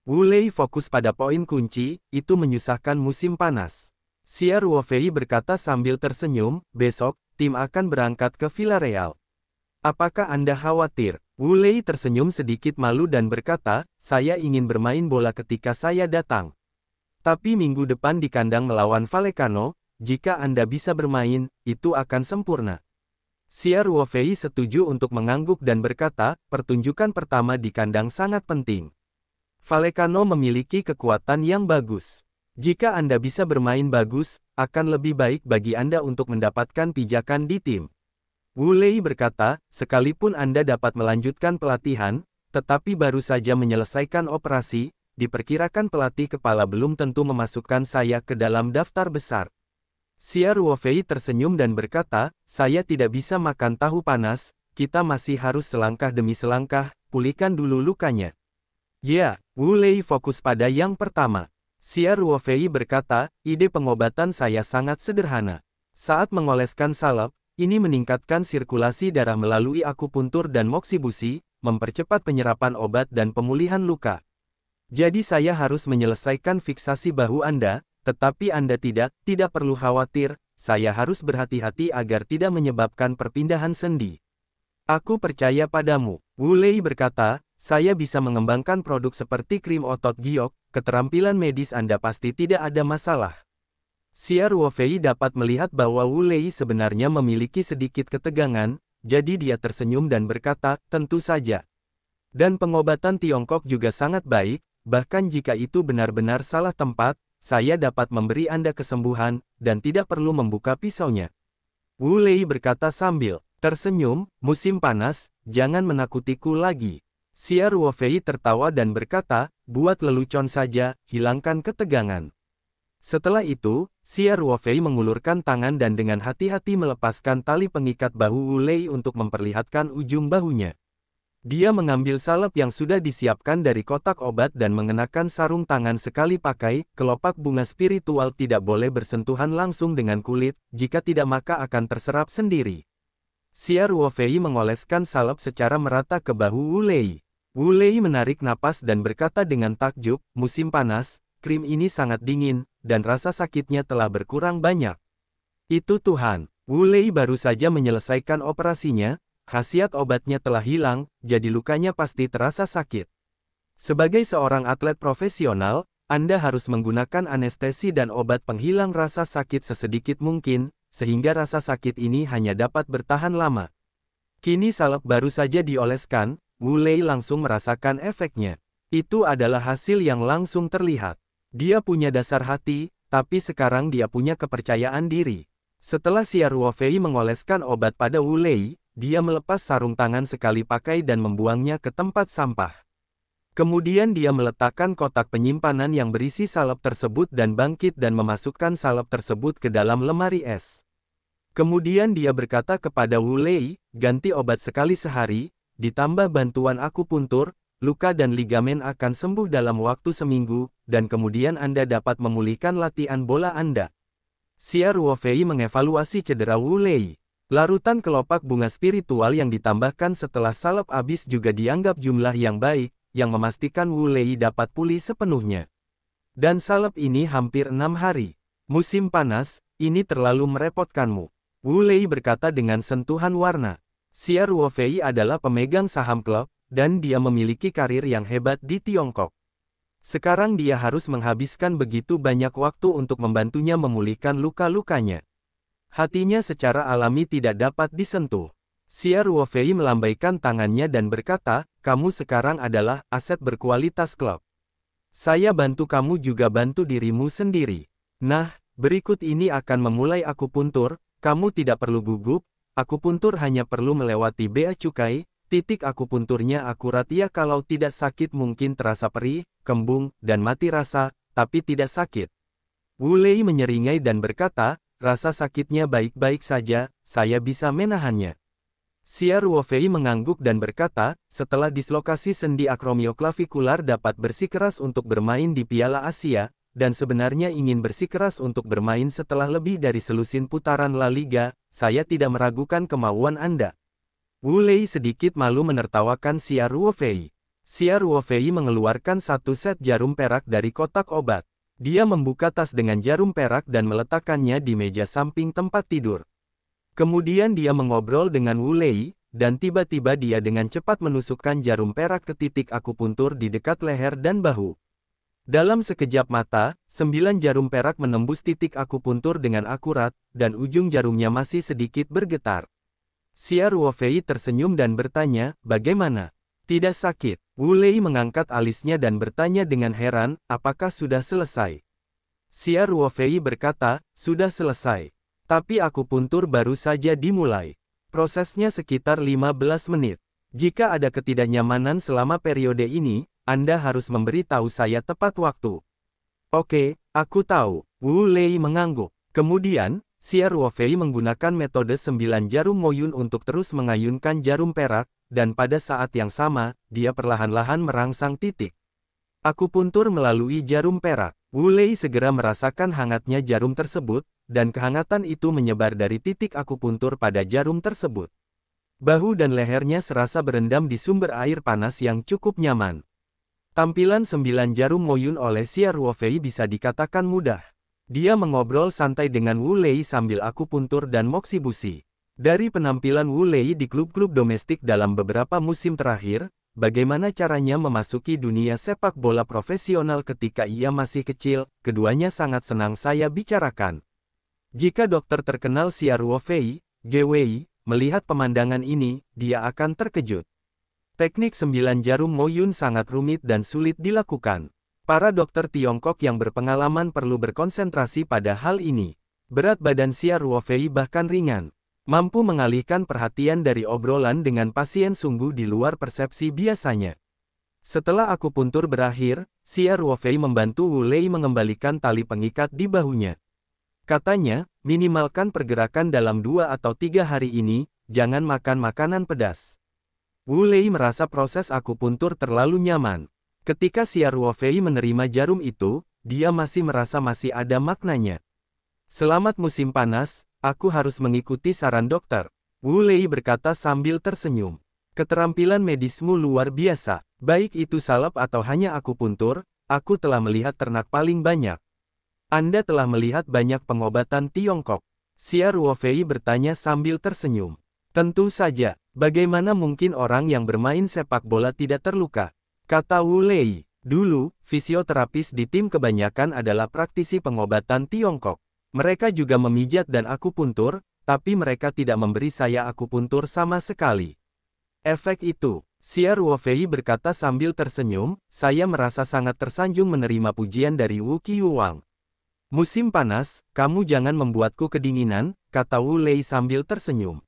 Wu Lei fokus pada poin kunci, itu menyusahkan musim panas. Xia Ruofei berkata sambil tersenyum, besok, tim akan berangkat ke Villarreal. Apakah Anda khawatir? Wu Lei tersenyum sedikit malu dan berkata, saya ingin bermain bola ketika saya datang. Tapi minggu depan di kandang melawan Vallecano, jika Anda bisa bermain, itu akan sempurna. Xia Ruofei setuju untuk mengangguk dan berkata, pertunjukan pertama di kandang sangat penting. Vallecano memiliki kekuatan yang bagus. Jika Anda bisa bermain bagus, akan lebih baik bagi Anda untuk mendapatkan pijakan di tim. Wu Lei berkata, sekalipun Anda dapat melanjutkan pelatihan, tetapi baru saja menyelesaikan operasi, diperkirakan pelatih kepala belum tentu memasukkan saya ke dalam daftar besar. Xia Ruofei tersenyum dan berkata, saya tidak bisa makan tahu panas, kita masih harus selangkah demi selangkah, pulihkan dulu lukanya. Ya, Wu Lei fokus pada yang pertama. Xia Ruofei berkata, ide pengobatan saya sangat sederhana. Saat mengoleskan salep, ini meningkatkan sirkulasi darah melalui akupuntur dan moksibusi, mempercepat penyerapan obat dan pemulihan luka. Jadi saya harus menyelesaikan fiksasi bahu Anda, tetapi Anda tidak perlu khawatir, saya harus berhati-hati agar tidak menyebabkan perpindahan sendi. Aku percaya padamu, Wu Lei berkata, saya bisa mengembangkan produk seperti krim otot giok, keterampilan medis Anda pasti tidak ada masalah. Xia Ruofei dapat melihat bahwa Wu Lei sebenarnya memiliki sedikit ketegangan, jadi dia tersenyum dan berkata, tentu saja. Dan pengobatan Tiongkok juga sangat baik, bahkan jika itu benar-benar salah tempat, saya dapat memberi Anda kesembuhan, dan tidak perlu membuka pisaunya. Wu Lei berkata sambil tersenyum, musim panas, jangan menakutiku lagi. Xia Ruofei tertawa dan berkata, buat lelucon saja, hilangkan ketegangan. Setelah itu, Xia Ruofei mengulurkan tangan dan dengan hati-hati melepaskan tali pengikat bahu Wu Lei untuk memperlihatkan ujung bahunya. Dia mengambil salep yang sudah disiapkan dari kotak obat dan mengenakan sarung tangan sekali pakai, kelopak bunga spiritual tidak boleh bersentuhan langsung dengan kulit, jika tidak maka akan terserap sendiri. Xia Ruofei mengoleskan salep secara merata ke bahu Wu Lei. Wu Lei menarik napas dan berkata dengan takjub, musim panas, krim ini sangat dingin, dan rasa sakitnya telah berkurang banyak. Itu Tuhan, Wu Lei baru saja menyelesaikan operasinya, khasiat obatnya telah hilang, jadi lukanya pasti terasa sakit. Sebagai seorang atlet profesional, Anda harus menggunakan anestesi dan obat penghilang rasa sakit sesedikit mungkin, sehingga rasa sakit ini hanya dapat bertahan lama. Kini salep baru saja dioleskan, Wu Lei langsung merasakan efeknya. Itu adalah hasil yang langsung terlihat. Dia punya dasar hati, tapi sekarang dia punya kepercayaan diri. Setelah Xia Ruofei mengoleskan obat pada Wu Lei, dia melepas sarung tangan sekali pakai dan membuangnya ke tempat sampah. Kemudian dia meletakkan kotak penyimpanan yang berisi salep tersebut dan bangkit dan memasukkan salep tersebut ke dalam lemari es. Kemudian dia berkata kepada Wu Lei, ganti obat sekali sehari, ditambah bantuan akupuntur, luka dan ligamen akan sembuh dalam waktu seminggu, dan kemudian Anda dapat memulihkan latihan bola Anda. Xia Ruofei mengevaluasi cedera Wu Lei. Larutan kelopak bunga spiritual yang ditambahkan setelah salep habis juga dianggap jumlah yang baik, yang memastikan Wu Lei dapat pulih sepenuhnya. Dan salep ini hampir 6 hari. Musim panas, ini terlalu merepotkanmu. Wu Lei berkata dengan sentuhan warna. Xia Ruofei adalah pemegang saham klub, dan dia memiliki karir yang hebat di Tiongkok. Sekarang dia harus menghabiskan begitu banyak waktu untuk membantunya memulihkan luka-lukanya. Hatinya secara alami tidak dapat disentuh. Xia Ruofei melambaikan tangannya dan berkata, kamu sekarang adalah aset berkualitas klub. Saya bantu kamu juga bantu dirimu sendiri. Nah, berikut ini akan memulai akupuntur, kamu tidak perlu gugup, akupuntur hanya perlu melewati bea cukai, Titik akupunturnya akurat ya, kalau tidak sakit mungkin terasa perih, kembung, dan mati rasa, tapi tidak sakit. Wu Lei menyeringai dan berkata, rasa sakitnya baik-baik saja, saya bisa menahannya. Xia Ruofei mengangguk dan berkata, setelah dislokasi sendi akromioklavikular dapat bersikeras untuk bermain di Piala Asia, dan sebenarnya ingin bersikeras untuk bermain setelah lebih dari selusin putaran La Liga, saya tidak meragukan kemauan Anda. Wu Lei sedikit malu menertawakan Xia Ruofei. Xia Ruofei mengeluarkan satu set jarum perak dari kotak obat. Dia membuka tas dengan jarum perak dan meletakkannya di meja samping tempat tidur. Kemudian dia mengobrol dengan Wu Lei, dan tiba-tiba dia dengan cepat menusukkan jarum perak ke titik akupuntur di dekat leher dan bahu. Dalam sekejap mata, 9 jarum perak menembus titik akupuntur dengan akurat, dan ujung jarumnya masih sedikit bergetar. Xia Ruofei tersenyum dan bertanya, bagaimana? Tidak sakit. Wu Lei mengangkat alisnya dan bertanya dengan heran, apakah sudah selesai? Xia Ruofei berkata, sudah selesai. Tapi akupuntur baru saja dimulai. Prosesnya sekitar 15 menit. Jika ada ketidaknyamanan selama periode ini, Anda harus memberi tahu saya tepat waktu. Oke, aku tahu. Wu Lei mengangguk. Kemudian, Xia Ruofei menggunakan metode 9 jarum Moyun untuk terus mengayunkan jarum perak, dan pada saat yang sama, dia perlahan-lahan merangsang titik akupuntur melalui jarum perak. Wu Lei segera merasakan hangatnya jarum tersebut, dan kehangatan itu menyebar dari titik akupuntur pada jarum tersebut. Bahu dan lehernya serasa berendam di sumber air panas yang cukup nyaman. Tampilan 9 jarum Moyun oleh Xia Ruofei bisa dikatakan mudah. Dia mengobrol santai dengan Wu Lei sambil akupuntur dan moksi busi. Dari penampilan Wu Lei di klub-klub domestik dalam beberapa musim terakhir, bagaimana caranya memasuki dunia sepak bola profesional ketika ia masih kecil, keduanya sangat senang saya bicarakan. Jika dokter terkenal Xia Ruofei, Gwei, melihat pemandangan ini, dia akan terkejut. Teknik 9 jarum Moyun sangat rumit dan sulit dilakukan. Para dokter Tiongkok yang berpengalaman perlu berkonsentrasi pada hal ini. Berat badan Xia Ruofei bahkan ringan. Mampu mengalihkan perhatian dari obrolan dengan pasien sungguh di luar persepsi biasanya. Setelah akupuntur berakhir, Xia Ruofei membantu Wu Lei mengembalikan tali pengikat di bahunya. Katanya, minimalkan pergerakan dalam 2 atau 3 hari ini, jangan makan makanan pedas. Wu Lei merasa proses akupuntur terlalu nyaman. Ketika Xia Ruofei menerima jarum itu, dia masih merasa masih ada maknanya. Selamat musim panas, aku harus mengikuti saran dokter. Wu Lei berkata sambil tersenyum. Keterampilan medismu luar biasa, baik itu salep atau hanya akupuntur, aku telah melihat ternak paling banyak. Anda telah melihat banyak pengobatan Tiongkok. Xia Ruofei bertanya sambil tersenyum. Tentu saja, bagaimana mungkin orang yang bermain sepak bola tidak terluka? Kata Wu Lei, dulu, fisioterapis di tim kebanyakan adalah praktisi pengobatan Tiongkok. Mereka juga memijat dan akupuntur, tapi mereka tidak memberi saya akupuntur sama sekali. Efek itu, Xia Ruofei berkata sambil tersenyum, saya merasa sangat tersanjung menerima pujian dari Wu Qiuwang. Musim panas, kamu jangan membuatku kedinginan, kata Wu Lei sambil tersenyum.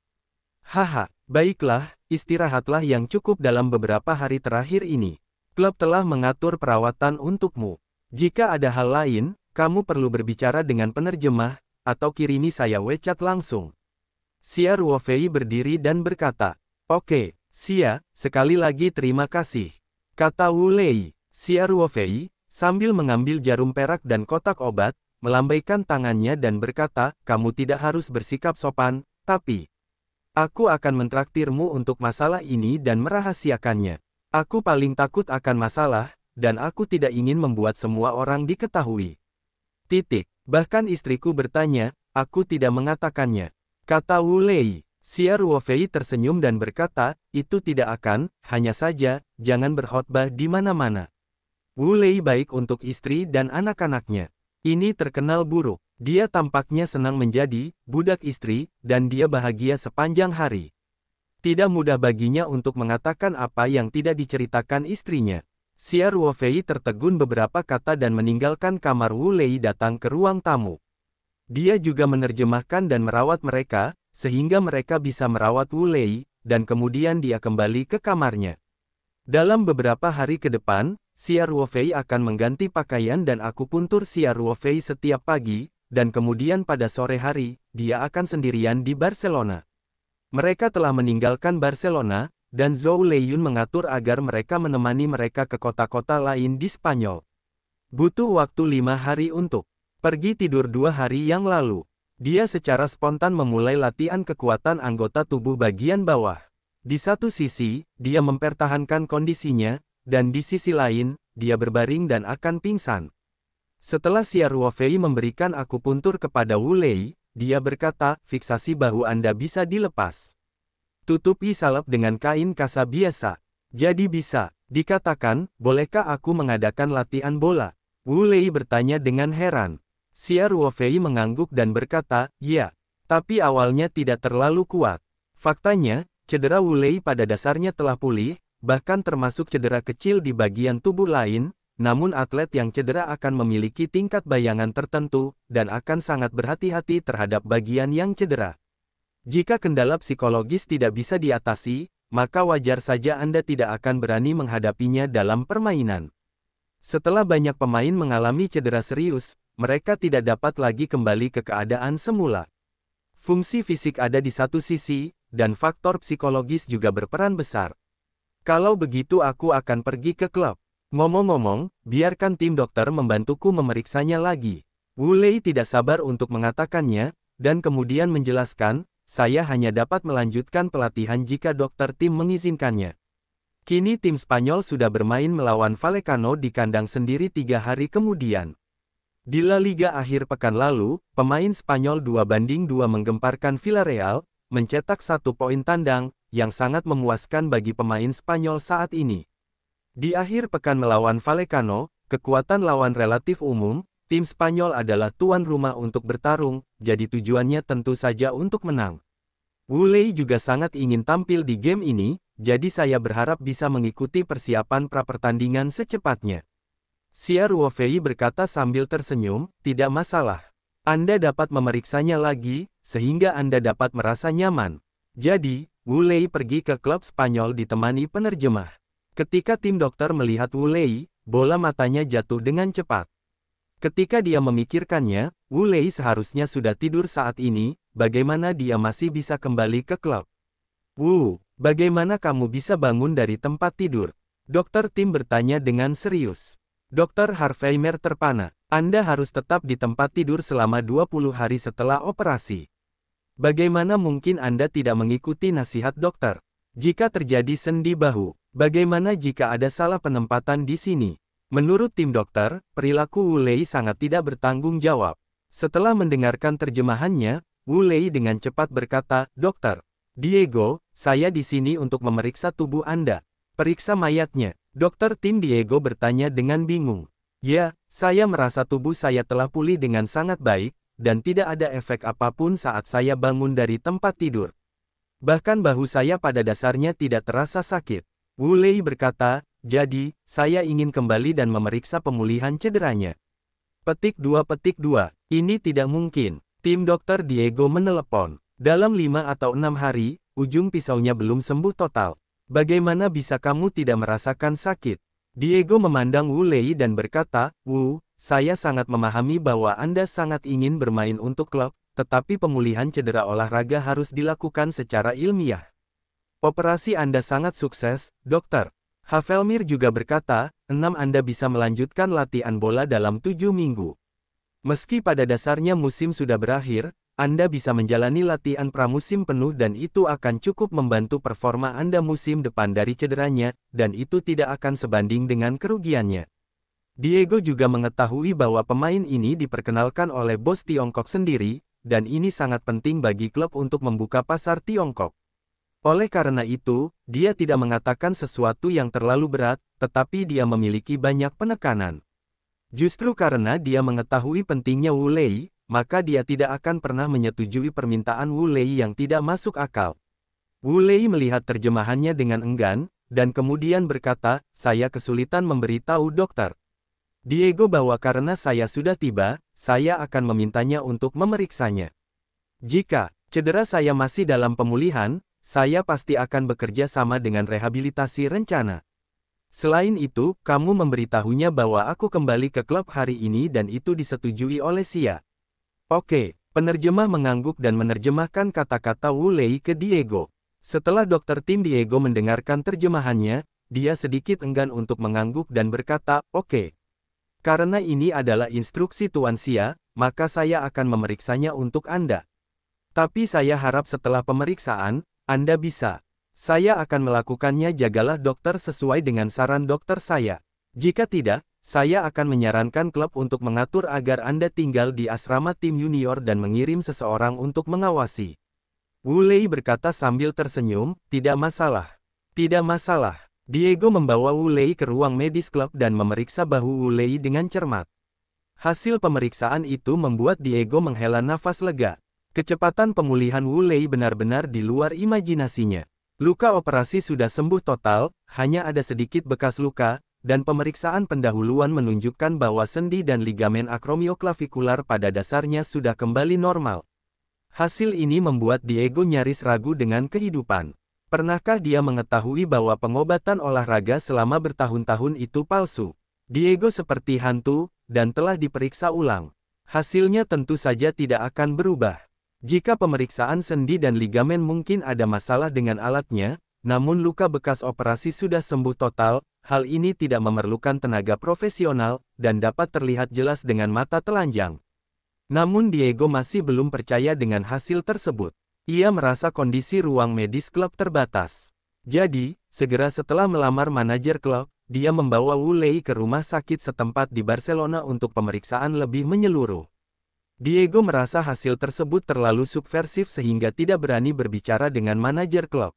Haha, baiklah, istirahatlah yang cukup dalam beberapa hari terakhir ini. Klub telah mengatur perawatan untukmu. Jika ada hal lain, kamu perlu berbicara dengan penerjemah, atau kirimi saya WeChat langsung. Xia Ruofei berdiri dan berkata, oke, Xia, sekali lagi terima kasih. Kata Wu Lei. Xia Ruofei, sambil mengambil jarum perak dan kotak obat, melambaikan tangannya dan berkata, kamu tidak harus bersikap sopan, tapi aku akan mentraktirmu untuk masalah ini dan merahasiakannya. Aku paling takut akan masalah, dan aku tidak ingin membuat semua orang diketahui. Bahkan istriku bertanya, aku tidak mengatakannya. Kata Wu Lei. Xia Ruofei tersenyum dan berkata, itu tidak akan, hanya saja, jangan berkhotbah di mana-mana. Wu Lei baik untuk istri dan anak-anaknya. Ini terkenal buruk. Dia tampaknya senang menjadi budak istri, dan dia bahagia sepanjang hari. Tidak mudah baginya untuk mengatakan apa yang tidak diceritakan istrinya. Xia Ruofei tertegun beberapa kata dan meninggalkan kamar. Wu Lei datang ke ruang tamu. Dia juga menerjemahkan dan merawat mereka, sehingga mereka bisa merawat Wu Lei, dan kemudian dia kembali ke kamarnya. Dalam beberapa hari ke depan, Xia Ruofei akan mengganti pakaian dan akupuntur Xia Ruofei setiap pagi, dan kemudian pada sore hari, dia akan sendirian di Barcelona. Mereka telah meninggalkan Barcelona, dan Zhou Leiyun mengatur agar mereka menemani mereka ke kota-kota lain di Spanyol. Butuh waktu 5 hari untuk pergi tidur 2 hari yang lalu. Dia secara spontan memulai latihan kekuatan anggota tubuh bagian bawah. Di satu sisi, dia mempertahankan kondisinya, dan di sisi lain, dia berbaring dan akan pingsan. Setelah Xia Ruofei memberikan akupuntur kepada Wu Lei, dia berkata, fiksasi bahu Anda bisa dilepas. Tutupi salep dengan kain kasa biasa. Jadi bisa dikatakan, bolehkah aku mengadakan latihan bola? Wu Lei bertanya dengan heran. Xia Ruofei mengangguk dan berkata, ya, tapi awalnya tidak terlalu kuat. Faktanya, cedera Wu Lei pada dasarnya telah pulih, bahkan termasuk cedera kecil di bagian tubuh lain, namun atlet yang cedera akan memiliki tingkat bayangan tertentu, dan akan sangat berhati-hati terhadap bagian yang cedera. Jika kendala psikologis tidak bisa diatasi, maka wajar saja Anda tidak akan berani menghadapinya dalam permainan. Setelah banyak pemain mengalami cedera serius, mereka tidak dapat lagi kembali ke keadaan semula. Fungsi fisik ada di satu sisi, dan faktor psikologis juga berperan besar. Kalau begitu aku akan pergi ke klub. Ngomong-ngomong, biarkan tim dokter membantuku memeriksanya lagi. Wu Lei tidak sabar untuk mengatakannya, dan kemudian menjelaskan, saya hanya dapat melanjutkan pelatihan jika dokter tim mengizinkannya. Kini tim Spanyol sudah bermain melawan Vallecano di kandang sendiri 3 hari kemudian. Di La Liga akhir pekan lalu, pemain Spanyol 2-2 menggemparkan Villarreal, mencetak 1 poin tandang, yang sangat memuaskan bagi pemain Spanyol saat ini. Di akhir pekan melawan Vallecano, kekuatan lawan relatif umum, tim Spanyol adalah tuan rumah untuk bertarung, jadi tujuannya tentu saja untuk menang. Wu Lei juga sangat ingin tampil di game ini, jadi saya berharap bisa mengikuti persiapan pra-pertandingan secepatnya. Xia Ruofei berkata sambil tersenyum, tidak masalah. Anda dapat memeriksanya lagi, sehingga Anda dapat merasa nyaman. Jadi, Wu Lei pergi ke klub Spanyol ditemani penerjemah. Ketika tim dokter melihat Wu Lei, bola matanya jatuh dengan cepat. Ketika dia memikirkannya, Wu Lei seharusnya sudah tidur saat ini, bagaimana dia masih bisa kembali ke klub? Wu, bagaimana kamu bisa bangun dari tempat tidur? Dokter Tim bertanya dengan serius. Dr. Harveymer terpana, Anda harus tetap di tempat tidur selama 20 hari setelah operasi. Bagaimana mungkin Anda tidak mengikuti nasihat dokter? Jika terjadi sendi bahu, bagaimana jika ada salah penempatan di sini? Menurut tim dokter, perilaku Wu Lei sangat tidak bertanggung jawab. Setelah mendengarkan terjemahannya, Wu Lei dengan cepat berkata, Dokter Diego, saya di sini untuk memeriksa tubuh Anda. Periksa mayatnya. Dokter Tim Diego bertanya dengan bingung. Ya, saya merasa tubuh saya telah pulih dengan sangat baik, dan tidak ada efek apapun saat saya bangun dari tempat tidur. Bahkan bahu saya pada dasarnya tidak terasa sakit. Wu Lei berkata, jadi, saya ingin kembali dan memeriksa pemulihan cederanya. Petik 2. Ini tidak mungkin. Tim Dokter Diego menelepon. Dalam 5 atau 6 hari, ujung pisaunya belum sembuh total. Bagaimana bisa kamu tidak merasakan sakit? Diego memandang Wu Lei dan berkata, Wu, saya sangat memahami bahwa Anda sangat ingin bermain untuk klub, tetapi pemulihan cedera olahraga harus dilakukan secara ilmiah. Operasi Anda sangat sukses, dokter. Havelmir juga berkata, 6 Anda bisa melanjutkan latihan bola dalam 7 minggu. Meski pada dasarnya musim sudah berakhir, Anda bisa menjalani latihan pramusim penuh dan itu akan cukup membantu performa Anda musim depan dari cederanya, dan itu tidak akan sebanding dengan kerugiannya. Diego juga mengetahui bahwa pemain ini diperkenalkan oleh bos Tiongkok sendiri, dan ini sangat penting bagi klub untuk membuka pasar Tiongkok. Oleh karena itu, dia tidak mengatakan sesuatu yang terlalu berat, tetapi dia memiliki banyak penekanan. Justru karena dia mengetahui pentingnya Wu Lei, maka dia tidak akan pernah menyetujui permintaan Wu Lei yang tidak masuk akal. Wu Lei melihat terjemahannya dengan enggan, dan kemudian berkata, saya kesulitan memberitahu dokter Diego bahwa karena saya sudah tiba, saya akan memintanya untuk memeriksanya. Jika cedera saya masih dalam pemulihan, saya pasti akan bekerja sama dengan rehabilitasi rencana. Selain itu, kamu memberitahunya bahwa aku kembali ke klub hari ini dan itu disetujui oleh Xia. Oke, penerjemah mengangguk dan menerjemahkan kata-kata Wu Lei ke Diego. Setelah dokter tim Diego mendengarkan terjemahannya, dia sedikit enggan untuk mengangguk dan berkata, oke. Karena ini adalah instruksi Tuan Xia, maka saya akan memeriksanya untuk Anda. Tapi saya harap setelah pemeriksaan, Anda bisa. Saya akan melakukannya, jagalah dokter sesuai dengan saran dokter saya. Jika tidak, saya akan menyarankan klub untuk mengatur agar Anda tinggal di asrama tim junior dan mengirim seseorang untuk mengawasi. Wu Lei berkata sambil tersenyum, tidak masalah. Tidak masalah. Diego membawa Wu Lei ke ruang medis klub dan memeriksa bahu Wu Lei dengan cermat. Hasil pemeriksaan itu membuat Diego menghela nafas lega. Kecepatan pemulihan Wu Lei benar-benar di luar imajinasinya. Luka operasi sudah sembuh total, hanya ada sedikit bekas luka, dan pemeriksaan pendahuluan menunjukkan bahwa sendi dan ligamen akromioklafikular pada dasarnya sudah kembali normal. Hasil ini membuat Diego nyaris ragu dengan kehidupan. Pernahkah dia mengetahui bahwa pengobatan olahraga selama bertahun-tahun itu palsu? Diego seperti hantu, dan telah diperiksa ulang. Hasilnya tentu saja tidak akan berubah. Jika pemeriksaan sendi dan ligamen mungkin ada masalah dengan alatnya, namun luka bekas operasi sudah sembuh total, hal ini tidak memerlukan tenaga profesional, dan dapat terlihat jelas dengan mata telanjang. Namun Diego masih belum percaya dengan hasil tersebut. Ia merasa kondisi ruang medis klub terbatas. Jadi, segera setelah melamar manajer klub, dia membawa Wu Lei ke rumah sakit setempat di Barcelona untuk pemeriksaan lebih menyeluruh. Diego merasa hasil tersebut terlalu subversif sehingga tidak berani berbicara dengan manajer klub.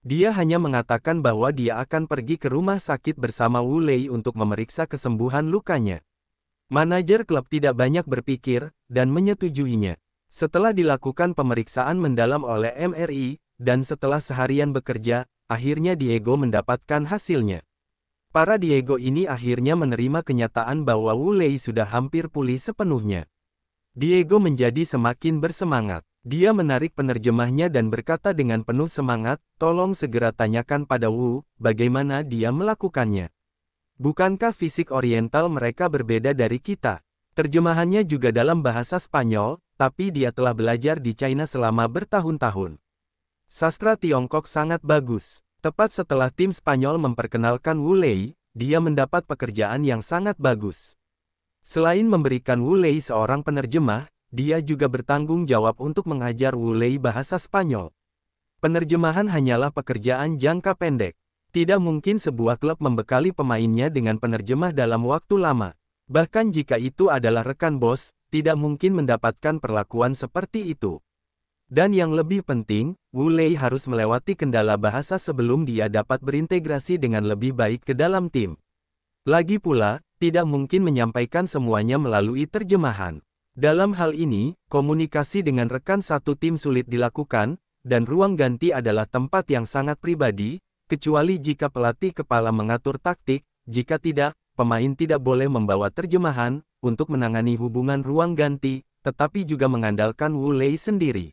Dia hanya mengatakan bahwa dia akan pergi ke rumah sakit bersama Wu Lei untuk memeriksa kesembuhan lukanya. Manajer klub tidak banyak berpikir, dan menyetujuinya. Setelah dilakukan pemeriksaan mendalam oleh MRI, dan setelah seharian bekerja, akhirnya Diego mendapatkan hasilnya. Para Diego ini akhirnya menerima kenyataan bahwa Wu Lei sudah hampir pulih sepenuhnya. Diego menjadi semakin bersemangat. Dia menarik penerjemahnya dan berkata dengan penuh semangat, tolong segera tanyakan pada Wu, bagaimana dia melakukannya. Bukankah fisik oriental mereka berbeda dari kita? Terjemahannya juga dalam bahasa Spanyol, tapi dia telah belajar di China selama bertahun-tahun. Sastra Tiongkok sangat bagus. Tepat setelah tim Spanyol memperkenalkan Wu Lei, dia mendapat pekerjaan yang sangat bagus. Selain memberikan Wu Lei seorang penerjemah, dia juga bertanggung jawab untuk mengajar Wu Lei bahasa Spanyol. Penerjemahan hanyalah pekerjaan jangka pendek. Tidak mungkin sebuah klub membekali pemainnya dengan penerjemah dalam waktu lama. Bahkan jika itu adalah rekan bos, tidak mungkin mendapatkan perlakuan seperti itu. Dan yang lebih penting, Wu Lei harus melewati kendala bahasa sebelum dia dapat berintegrasi dengan lebih baik ke dalam tim. Lagi pula, tidak mungkin menyampaikan semuanya melalui terjemahan. Dalam hal ini, komunikasi dengan rekan satu tim sulit dilakukan, dan ruang ganti adalah tempat yang sangat pribadi, kecuali jika pelatih kepala mengatur taktik, jika tidak, pemain tidak boleh membawa terjemahan, untuk menangani hubungan ruang ganti, tetapi juga mengandalkan Wu Lei sendiri.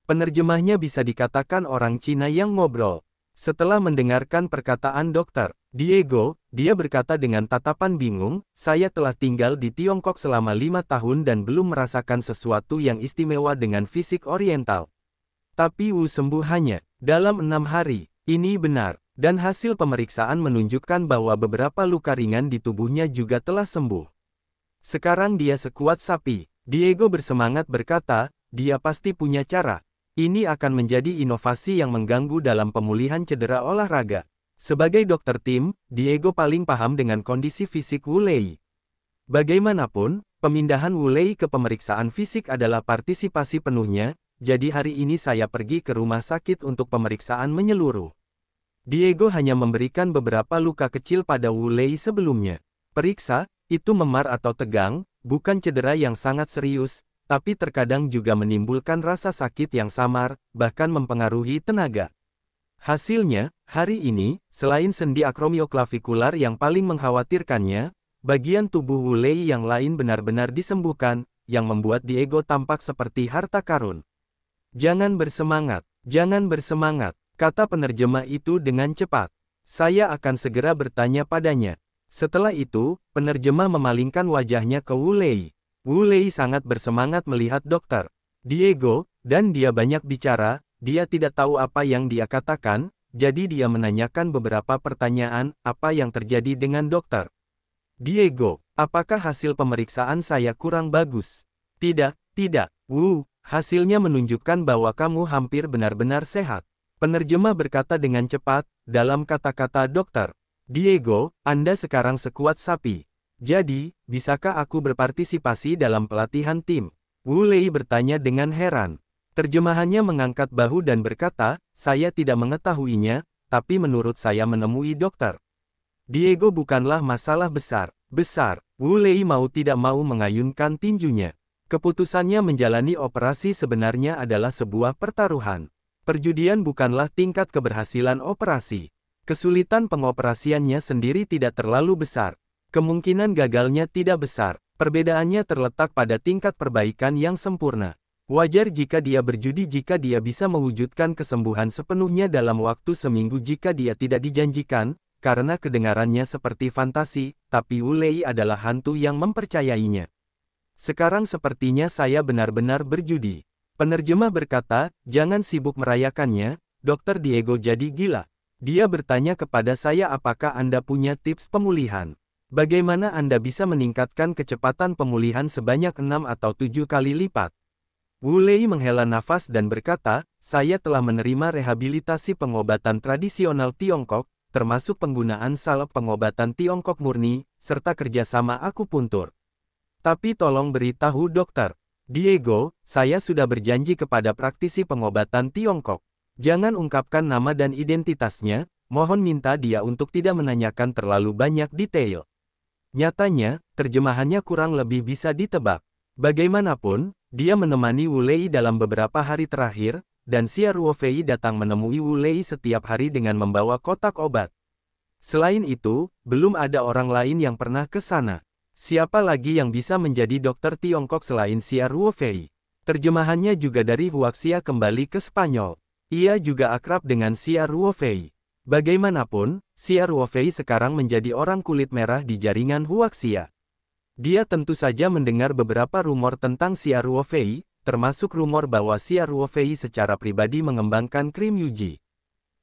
Penerjemahnya bisa dikatakan orang Cina yang ngobrol. Setelah mendengarkan perkataan dokter Diego, dia berkata dengan tatapan bingung, saya telah tinggal di Tiongkok selama 5 tahun dan belum merasakan sesuatu yang istimewa dengan fisik oriental. Tapi Wu sembuh hanya dalam 6 hari, ini benar. Dan hasil pemeriksaan menunjukkan bahwa beberapa luka ringan di tubuhnya juga telah sembuh. Sekarang dia sekuat sapi. Diego bersemangat berkata, dia pasti punya cara. Ini akan menjadi inovasi yang mengganggu dalam pemulihan cedera olahraga. Sebagai dokter tim, Diego paling paham dengan kondisi fisik Wu Lei. Bagaimanapun, pemindahan Wu Lei ke pemeriksaan fisik adalah partisipasi penuhnya, jadi hari ini saya pergi ke rumah sakit untuk pemeriksaan menyeluruh. Diego hanya memberikan beberapa luka kecil pada Wu Lei sebelumnya. Periksa, itu memar atau tegang, bukan cedera yang sangat serius, tapi terkadang juga menimbulkan rasa sakit yang samar, bahkan mempengaruhi tenaga. Hasilnya, hari ini, selain sendi akromioklafikular yang paling mengkhawatirkannya, bagian tubuh Wu Lei yang lain benar-benar disembuhkan, yang membuat Diego tampak seperti harta karun. Jangan bersemangat. Jangan bersemangat, kata penerjemah itu dengan cepat. Saya akan segera bertanya padanya. Setelah itu, penerjemah memalingkan wajahnya ke Wu Lei. Wu Lei sangat bersemangat melihat Dokter Diego, dan dia banyak bicara. Dia tidak tahu apa yang dia katakan, jadi dia menanyakan beberapa pertanyaan. Apa yang terjadi dengan Dokter Diego? Apakah hasil pemeriksaan saya kurang bagus? Tidak, tidak. Hasilnya menunjukkan bahwa kamu hampir benar-benar sehat. Penerjemah berkata dengan cepat, dalam kata-kata Dokter Diego, Anda sekarang sekuat sapi. Jadi, bisakah aku berpartisipasi dalam pelatihan tim? Wu Lei bertanya dengan heran. Terjemahannya mengangkat bahu dan berkata, saya tidak mengetahuinya, tapi menurut saya menemui Dokter Diego bukanlah masalah besar. Wu Lei mau tidak mau mengayunkan tinjunya. Keputusannya menjalani operasi sebenarnya adalah sebuah pertaruhan. Perjudian bukanlah tingkat keberhasilan operasi. Kesulitan pengoperasiannya sendiri tidak terlalu besar. Kemungkinan gagalnya tidak besar. Perbedaannya terletak pada tingkat perbaikan yang sempurna. Wajar jika dia berjudi jika dia bisa mewujudkan kesembuhan sepenuhnya dalam waktu seminggu jika dia tidak dijanjikan, karena kedengarannya seperti fantasi, tapi Wu Lei adalah hantu yang mempercayainya. Sekarang sepertinya saya benar-benar berjudi. Penerjemah berkata, jangan sibuk merayakannya, Dokter Diego jadi gila. Dia bertanya kepada saya apakah Anda punya tips pemulihan. Bagaimana Anda bisa meningkatkan kecepatan pemulihan sebanyak 6 atau 7 kali lipat? Wu Lei menghela nafas dan berkata, saya telah menerima rehabilitasi pengobatan tradisional Tiongkok, termasuk penggunaan salep pengobatan Tiongkok murni, serta kerjasama akupuntur. Tapi tolong beritahu Dokter Diego, saya sudah berjanji kepada praktisi pengobatan Tiongkok. Jangan ungkapkan nama dan identitasnya, mohon minta dia untuk tidak menanyakan terlalu banyak detail. Nyatanya, terjemahannya kurang lebih bisa ditebak. Bagaimanapun, dia menemani Wu Lei dalam beberapa hari terakhir, dan Xia Ruofei datang menemui Wu Lei setiap hari dengan membawa kotak obat. Selain itu, belum ada orang lain yang pernah ke sana. Siapa lagi yang bisa menjadi dokter Tiongkok selain Xia Ruofei? Terjemahannya juga dari Huaxia kembali ke Spanyol. Ia juga akrab dengan Xia Ruofei. Bagaimanapun, Xia Ruofei sekarang menjadi orang kulit merah di jaringan Huaxia. Dia tentu saja mendengar beberapa rumor tentang Xia Ruofei, termasuk rumor bahwa Xia Ruofei secara pribadi mengembangkan krim Yuji.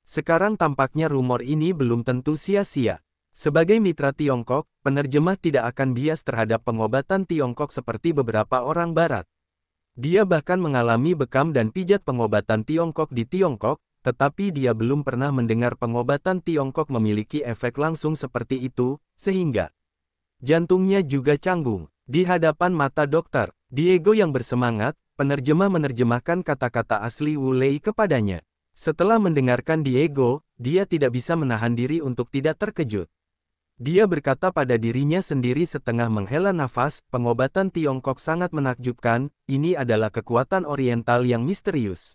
Sekarang tampaknya rumor ini belum tentu sia-sia. Sebagai mitra Tiongkok, penerjemah tidak akan bias terhadap pengobatan Tiongkok seperti beberapa orang Barat. Dia bahkan mengalami bekam dan pijat pengobatan Tiongkok di Tiongkok, tetapi dia belum pernah mendengar pengobatan Tiongkok memiliki efek langsung seperti itu, sehingga jantungnya juga canggung. Di hadapan mata Dokter Diego yang bersemangat, penerjemah menerjemahkan kata-kata asli Wu Lei kepadanya. Setelah mendengarkan Diego, dia tidak bisa menahan diri untuk tidak terkejut. Dia berkata pada dirinya sendiri setengah menghela nafas, pengobatan Tiongkok sangat menakjubkan, ini adalah kekuatan oriental yang misterius.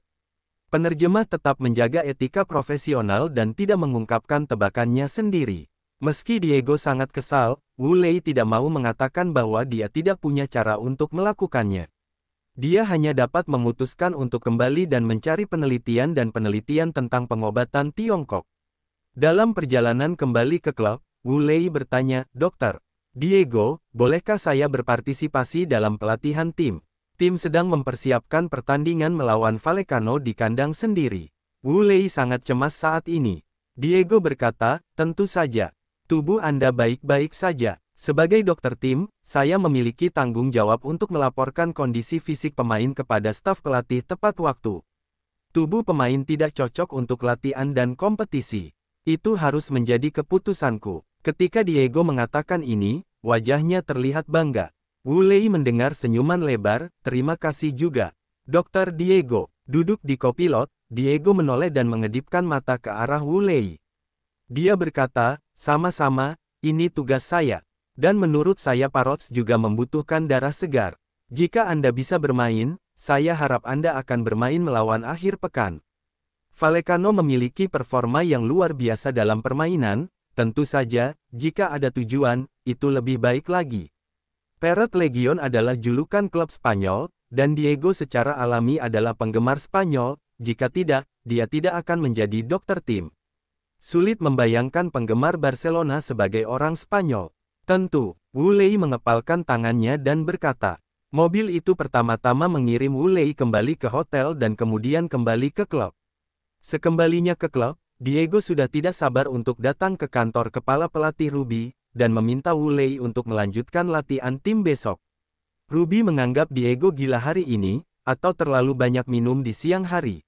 Penerjemah tetap menjaga etika profesional dan tidak mengungkapkan tebakannya sendiri. Meski Diego sangat kesal, Wu Lei tidak mau mengatakan bahwa dia tidak punya cara untuk melakukannya. Dia hanya dapat memutuskan untuk kembali dan mencari penelitian tentang pengobatan Tiongkok. Dalam perjalanan kembali ke klub, Wu Lei bertanya, Dokter Diego, bolehkah saya berpartisipasi dalam pelatihan tim? Tim sedang mempersiapkan pertandingan melawan Vallecano di kandang sendiri. Wu Lei sangat cemas saat ini. Diego berkata, tentu saja. Tubuh Anda baik-baik saja. Sebagai dokter tim, saya memiliki tanggung jawab untuk melaporkan kondisi fisik pemain kepada staf pelatih tepat waktu. Tubuh pemain tidak cocok untuk latihan dan kompetisi. Itu harus menjadi keputusanku. Ketika Diego mengatakan ini, wajahnya terlihat bangga. Wu Lei mendengar senyuman lebar, terima kasih juga. Dokter Diego, duduk di kopilot, Diego menoleh dan mengedipkan mata ke arah Wu Lei. Dia berkata, sama-sama, ini tugas saya. Dan menurut saya Parrots juga membutuhkan darah segar. Jika Anda bisa bermain, saya harap Anda akan bermain melawan akhir pekan. Vallecano memiliki performa yang luar biasa dalam permainan, tentu saja, jika ada tujuan, itu lebih baik lagi. Parrot Legion adalah julukan klub Spanyol, dan Diego secara alami adalah penggemar Spanyol, jika tidak, dia tidak akan menjadi dokter tim. Sulit membayangkan penggemar Barcelona sebagai orang Spanyol. Tentu, Wu Lei mengepalkan tangannya dan berkata, mobil itu pertama-tama mengirim Wu Lei kembali ke hotel dan kemudian kembali ke klub. Sekembalinya ke klub, Diego sudah tidak sabar untuk datang ke kantor kepala pelatih Ruby, dan meminta Wu Lei untuk melanjutkan latihan tim besok. Ruby menganggap Diego gila hari ini, atau terlalu banyak minum di siang hari.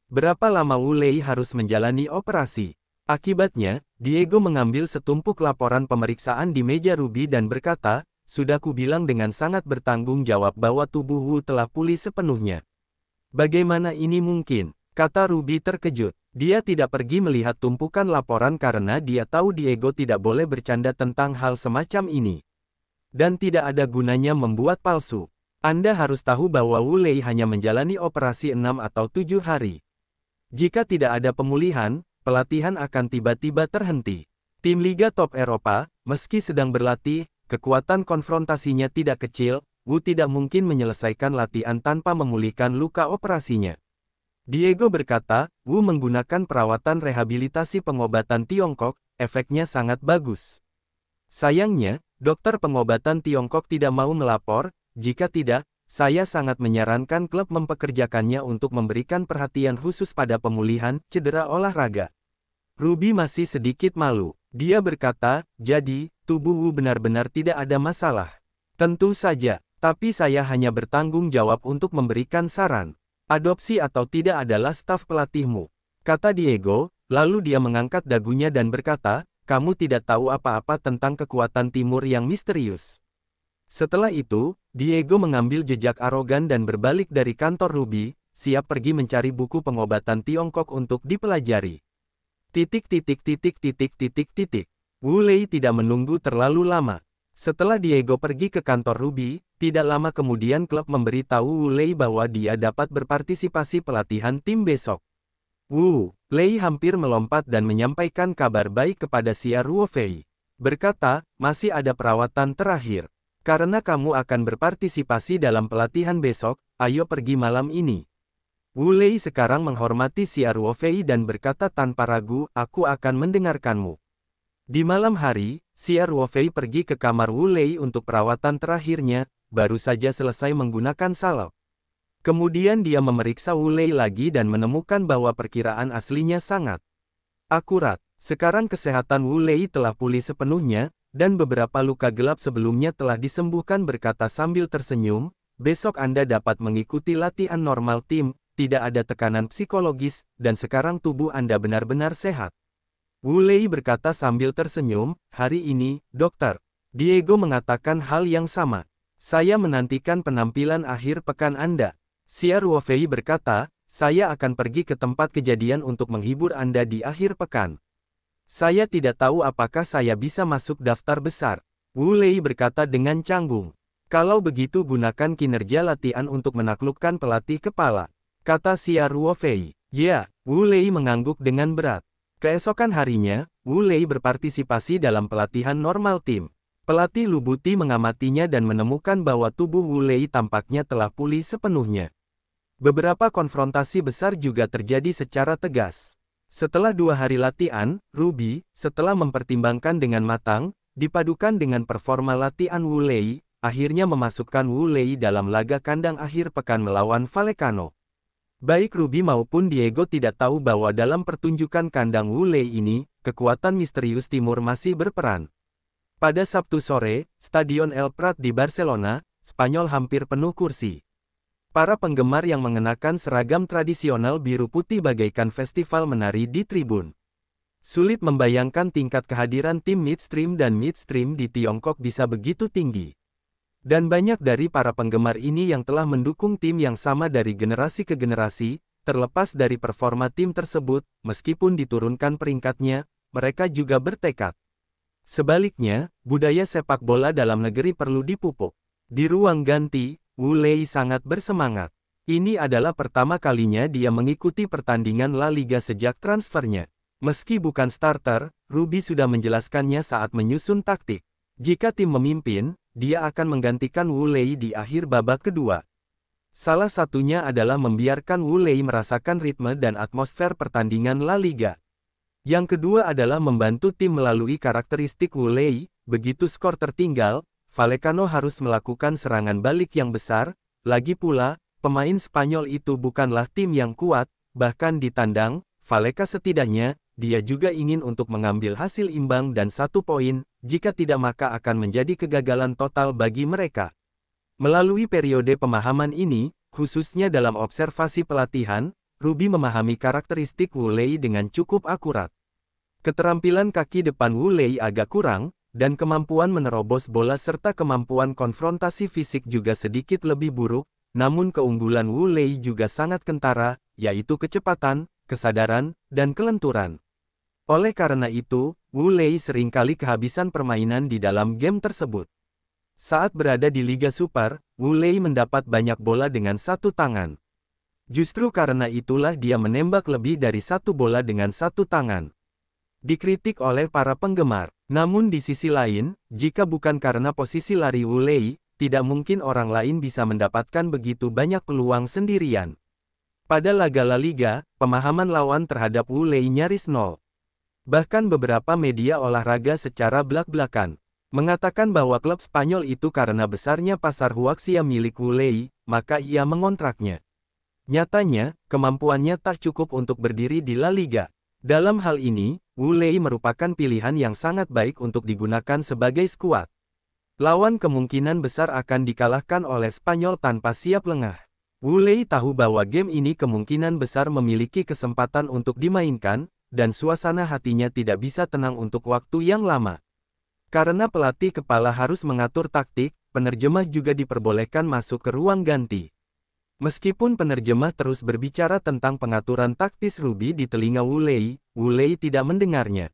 Berapa lama Wu Lei harus menjalani operasi? Akibatnya, Diego mengambil setumpuk laporan pemeriksaan di meja Ruby dan berkata, sudah kubilang dengan sangat bertanggung jawab bahwa tubuh Wu telah pulih sepenuhnya. Bagaimana ini mungkin? Kata Ruby terkejut. Dia tidak pergi melihat tumpukan laporan karena dia tahu Diego tidak boleh bercanda tentang hal semacam ini. Dan tidak ada gunanya membuat palsu. Anda harus tahu bahwa Wu Lei hanya menjalani operasi 6 atau 7 hari. Jika tidak ada pemulihan, pelatihan akan tiba-tiba terhenti. Tim Liga Top Eropa, meski sedang berlatih, kekuatan konfrontasinya tidak kecil, Wu tidak mungkin menyelesaikan latihan tanpa memulihkan luka operasinya. Diego berkata, Wu menggunakan perawatan rehabilitasi pengobatan Tiongkok, efeknya sangat bagus. Sayangnya, dokter pengobatan Tiongkok tidak mau melapor, jika tidak, saya sangat menyarankan klub mempekerjakannya untuk memberikan perhatian khusus pada pemulihan cedera olahraga. Ruby masih sedikit malu. Dia berkata, jadi, tubuh Wu benar-benar tidak ada masalah. Tentu saja, tapi saya hanya bertanggung jawab untuk memberikan saran. Adopsi atau tidak adalah staf pelatihmu, kata Diego, lalu dia mengangkat dagunya dan berkata, kamu tidak tahu apa-apa tentang kekuatan timur yang misterius. Setelah itu, Diego mengambil jejak arogan dan berbalik dari kantor Ruby, siap pergi mencari buku pengobatan Tiongkok untuk dipelajari. Wu Lei tidak menunggu terlalu lama. Setelah Diego pergi ke kantor Ruby, tidak lama kemudian klub memberitahu Wu Lei bahwa dia dapat berpartisipasi pelatihan tim besok. Wu Lei hampir melompat dan menyampaikan kabar baik kepada Xia Ruofei. Berkata, masih ada perawatan terakhir. Karena kamu akan berpartisipasi dalam pelatihan besok, ayo pergi malam ini. Wu Lei sekarang menghormati Xia Ruofei dan berkata tanpa ragu, aku akan mendengarkanmu. Di malam hari, Xia Ruofei pergi ke kamar Wu Lei untuk perawatan terakhirnya, baru saja selesai menggunakan salep. Kemudian dia memeriksa Wu Lei lagi dan menemukan bahwa perkiraan aslinya sangat akurat. Sekarang kesehatan Wu Lei telah pulih sepenuhnya, dan beberapa luka gelap sebelumnya telah disembuhkan berkata sambil tersenyum, besok Anda dapat mengikuti latihan normal tim, tidak ada tekanan psikologis, dan sekarang tubuh Anda benar-benar sehat. Wu Lei berkata sambil tersenyum, hari ini, dokter. Diego mengatakan hal yang sama. Saya menantikan penampilan akhir pekan Anda. Xia Ruofei berkata, saya akan pergi ke tempat kejadian untuk menghibur Anda di akhir pekan. Saya tidak tahu apakah saya bisa masuk daftar besar. Wu Lei berkata dengan canggung. Kalau begitu gunakan kinerja latihan untuk menaklukkan pelatih kepala. Kata Xia Ruofei. Ya, Wu Lei mengangguk dengan berat. Keesokan harinya, Wu Lei berpartisipasi dalam pelatihan normal tim. Pelatih Lu Buti mengamatinya dan menemukan bahwa tubuh Wu Lei tampaknya telah pulih sepenuhnya. Beberapa konfrontasi besar juga terjadi secara tegas. Setelah 2 hari latihan, Ruby, setelah mempertimbangkan dengan matang, dipadukan dengan performa latihan Wu Lei, akhirnya memasukkan Wu Lei dalam laga kandang akhir pekan melawan Vallecano. Baik Ruby maupun Diego tidak tahu bahwa dalam pertunjukan kandang Wu Lei ini, kekuatan misterius timur masih berperan. Pada Sabtu sore, Stadion El Prat di Barcelona, Spanyol hampir penuh kursi. Para penggemar yang mengenakan seragam tradisional biru putih bagaikan festival menari di tribun. Sulit membayangkan tingkat kehadiran tim midstream dan midstream di Tiongkok bisa begitu tinggi. Dan banyak dari para penggemar ini yang telah mendukung tim yang sama dari generasi ke generasi, terlepas dari performa tim tersebut, meskipun diturunkan peringkatnya, mereka juga bertekad. Sebaliknya, budaya sepak bola dalam negeri perlu dipupuk. Di ruang ganti, Wu Lei sangat bersemangat. Ini adalah pertama kalinya dia mengikuti pertandingan La Liga sejak transfernya. Meski bukan starter, Ruby sudah menjelaskannya saat menyusun taktik. Jika tim memimpin, dia akan menggantikan Wu Lei di akhir babak kedua. Salah satunya adalah membiarkan Wu Lei merasakan ritme dan atmosfer pertandingan La Liga. Yang kedua adalah membantu tim melalui karakteristik Wu Lei. Begitu skor tertinggal, Vallecano harus melakukan serangan balik yang besar. Lagi pula, pemain Spanyol itu bukanlah tim yang kuat, bahkan di tandang, Vallecano setidaknya, dia juga ingin untuk mengambil hasil imbang dan 1 poin, jika tidak maka akan menjadi kegagalan total bagi mereka. Melalui periode pemahaman ini, khususnya dalam observasi pelatihan, Ruby memahami karakteristik Wu Lei dengan cukup akurat. Keterampilan kaki depan Wu Lei agak kurang, dan kemampuan menerobos bola serta kemampuan konfrontasi fisik juga sedikit lebih buruk, namun keunggulan Wu Lei juga sangat kentara, yaitu kecepatan, kesadaran, dan kelenturan. Oleh karena itu, Wu Lei seringkali kehabisan permainan di dalam game tersebut. Saat berada di Liga Super, Wu Lei mendapat banyak bola dengan 1 tangan. Justru karena itulah dia menembak lebih dari 1 bola dengan 1 tangan. Dikritik oleh para penggemar. Namun di sisi lain, jika bukan karena posisi lari Wu Lei, tidak mungkin orang lain bisa mendapatkan begitu banyak peluang sendirian. Pada laga La Liga, pemahaman lawan terhadap Wu Lei nyaris nol. Bahkan beberapa media olahraga secara belak-belakan mengatakan bahwa klub Spanyol itu karena besarnya pasar Huaxia milik Wu Lei, maka ia mengontraknya. Nyatanya, kemampuannya tak cukup untuk berdiri di La Liga. Dalam hal ini, Wu Lei merupakan pilihan yang sangat baik untuk digunakan sebagai skuad. Lawan kemungkinan besar akan dikalahkan oleh Spanyol tanpa siap lengah. Wu Lei tahu bahwa game ini kemungkinan besar memiliki kesempatan untuk dimainkan, dan suasana hatinya tidak bisa tenang untuk waktu yang lama. Karena pelatih kepala harus mengatur taktik, penerjemah juga diperbolehkan masuk ke ruang ganti. Meskipun penerjemah terus berbicara tentang pengaturan taktis Ruby di telinga Wu Lei tidak mendengarnya.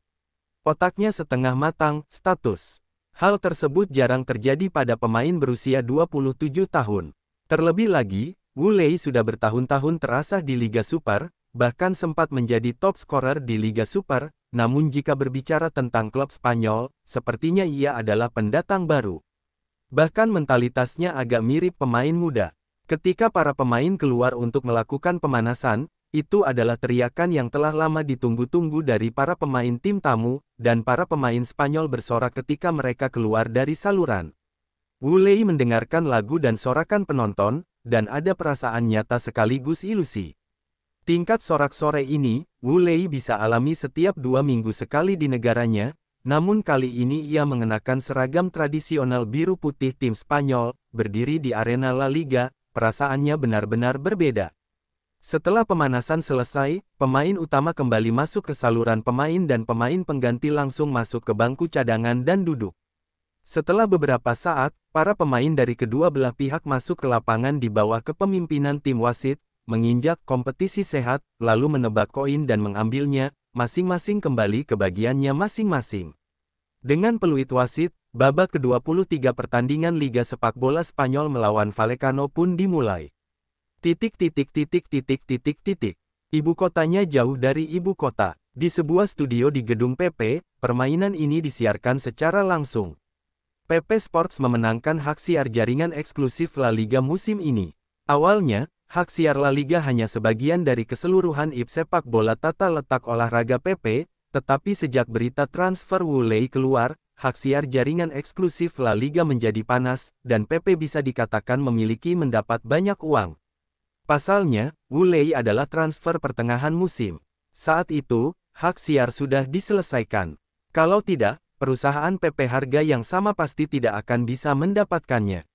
Otaknya setengah matang, status. Hal tersebut jarang terjadi pada pemain berusia 27 tahun. Terlebih lagi, Wu Lei sudah bertahun-tahun terasah di Liga Super, bahkan sempat menjadi top scorer di Liga Super, namun jika berbicara tentang klub Spanyol, sepertinya ia adalah pendatang baru. Bahkan mentalitasnya agak mirip pemain muda. Ketika para pemain keluar untuk melakukan pemanasan, itu adalah teriakan yang telah lama ditunggu-tunggu dari para pemain tim tamu, dan para pemain Spanyol bersorak ketika mereka keluar dari saluran. Wu Lei mendengarkan lagu dan sorakan penonton, dan ada perasaan nyata sekaligus ilusi. Tingkat sorak-sorai ini, Wu Lei bisa alami setiap 2 minggu sekali di negaranya, namun kali ini ia mengenakan seragam tradisional biru putih tim Spanyol, berdiri di arena La Liga, perasaannya benar-benar berbeda. Setelah pemanasan selesai, pemain utama kembali masuk ke saluran pemain dan pemain pengganti langsung masuk ke bangku cadangan dan duduk. Setelah beberapa saat, para pemain dari kedua belah pihak masuk ke lapangan di bawah kepemimpinan tim wasit, menginjak kompetisi sehat, lalu menebak koin dan mengambilnya, masing-masing kembali ke bagiannya masing-masing. Dengan peluit wasit, babak ke-23 pertandingan Liga Sepak Bola Spanyol melawan Vallecano pun dimulai. Ibu kotanya jauh dari ibu kota. Di sebuah studio di gedung PP, permainan ini disiarkan secara langsung. PP Sports memenangkan hak siar jaringan eksklusif La Liga musim ini. Awalnya, hak siar La Liga hanya sebagian dari keseluruhan IP sepak bola tata letak olahraga PP, tetapi sejak berita transfer Wu Lei keluar, hak siar jaringan eksklusif La Liga menjadi panas, dan PP bisa dikatakan memiliki mendapat banyak uang. Pasalnya, Wu Lei adalah transfer pertengahan musim. Saat itu, hak siar sudah diselesaikan. Kalau tidak, perusahaan PP harga yang sama pasti tidak akan bisa mendapatkannya.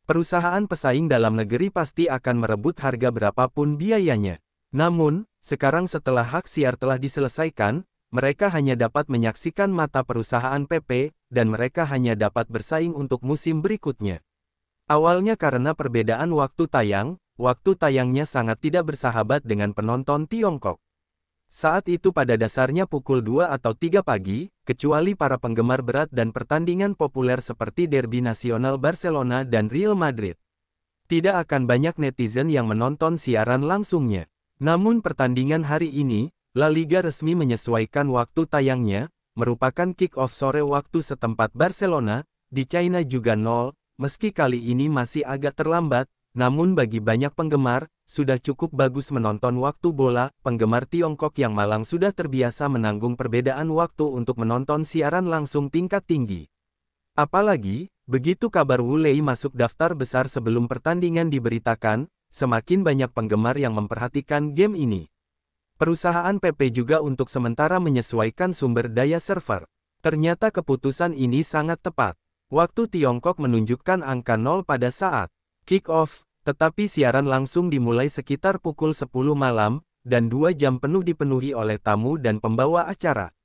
Perusahaan pesaing dalam negeri pasti akan merebut harga berapapun biayanya. Namun, sekarang setelah hak siar telah diselesaikan, mereka hanya dapat menyaksikan mata perusahaan PP, dan mereka hanya dapat bersaing untuk musim berikutnya. Awalnya karena perbedaan waktu tayangnya sangat tidak bersahabat dengan penonton Tiongkok. Saat itu pada dasarnya pukul 2 atau 3 pagi, kecuali para penggemar berat dan pertandingan populer seperti Derby Nasional Barcelona dan Real Madrid. Tidak akan banyak netizen yang menonton siaran langsungnya. Namun pertandingan hari ini, La Liga resmi menyesuaikan waktu tayangnya, merupakan kick-off sore waktu setempat Barcelona, di China juga 0, meski kali ini masih agak terlambat, namun bagi banyak penggemar, sudah cukup bagus menonton waktu bola. Penggemar Tiongkok yang malang sudah terbiasa menanggung perbedaan waktu untuk menonton siaran langsung tingkat tinggi. Apalagi, begitu kabar Wu Lei masuk daftar besar sebelum pertandingan diberitakan, semakin banyak penggemar yang memperhatikan game ini. Perusahaan PP juga untuk sementara menyesuaikan sumber daya server. Ternyata keputusan ini sangat tepat. Waktu Tiongkok menunjukkan angka 0 pada saat kick-off, tetapi siaran langsung dimulai sekitar pukul 10 malam, dan 2 jam penuh dipenuhi oleh tamu dan pembawa acara.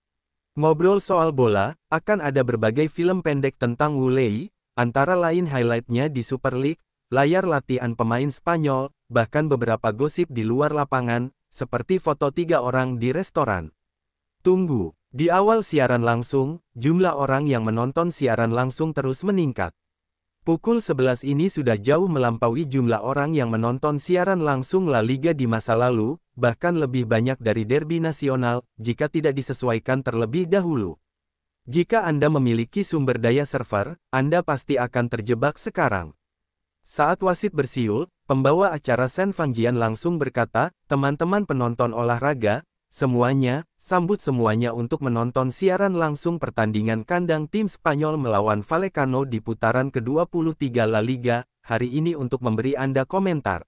Ngobrol soal bola, akan ada berbagai film pendek tentang Wu Lei, antara lain highlight-nya di Super League, layar latihan pemain Spanyol, bahkan beberapa gosip di luar lapangan, seperti foto 3 orang di restoran. Tunggu, di awal siaran langsung, jumlah orang yang menonton siaran langsung terus meningkat. Pukul 11 ini sudah jauh melampaui jumlah orang yang menonton siaran langsung La Liga di masa lalu, bahkan lebih banyak dari derby nasional, jika tidak disesuaikan terlebih dahulu. Jika Anda memiliki sumber daya server, Anda pasti akan terjebak sekarang. Saat wasit bersiul, pembawa acara Shen Fangjian langsung berkata, "Teman-teman penonton olahraga, semuanya, sambut semuanya untuk menonton siaran langsung pertandingan kandang tim Spanyol melawan Vallecano di putaran ke-23 La Liga, hari ini untuk memberi Anda komentar.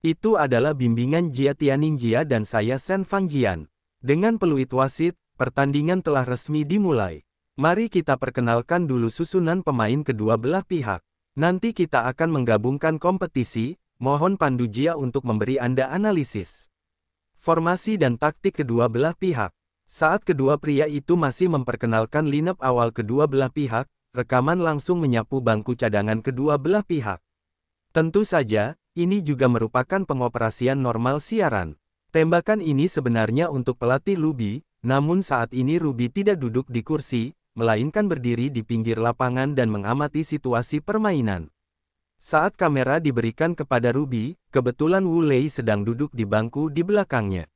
Itu adalah bimbingan Jia Tianningjia dan saya Shen Fangjian. Dengan peluit wasit, pertandingan telah resmi dimulai. Mari kita perkenalkan dulu susunan pemain kedua belah pihak. Nanti kita akan menggabungkan kompetisi, mohon pandu Jia untuk memberi Anda analisis formasi dan taktik kedua belah pihak." Saat kedua pria itu masih memperkenalkan lineup awal kedua belah pihak, rekaman langsung menyapu bangku cadangan kedua belah pihak. Tentu saja, ini juga merupakan pengoperasian normal siaran. Tembakan ini sebenarnya untuk pelatih Lubi, namun saat ini Ruby tidak duduk di kursi, melainkan berdiri di pinggir lapangan dan mengamati situasi permainan. Saat kamera diberikan kepada Ruby, kebetulan Wu Lei sedang duduk di bangku di belakangnya.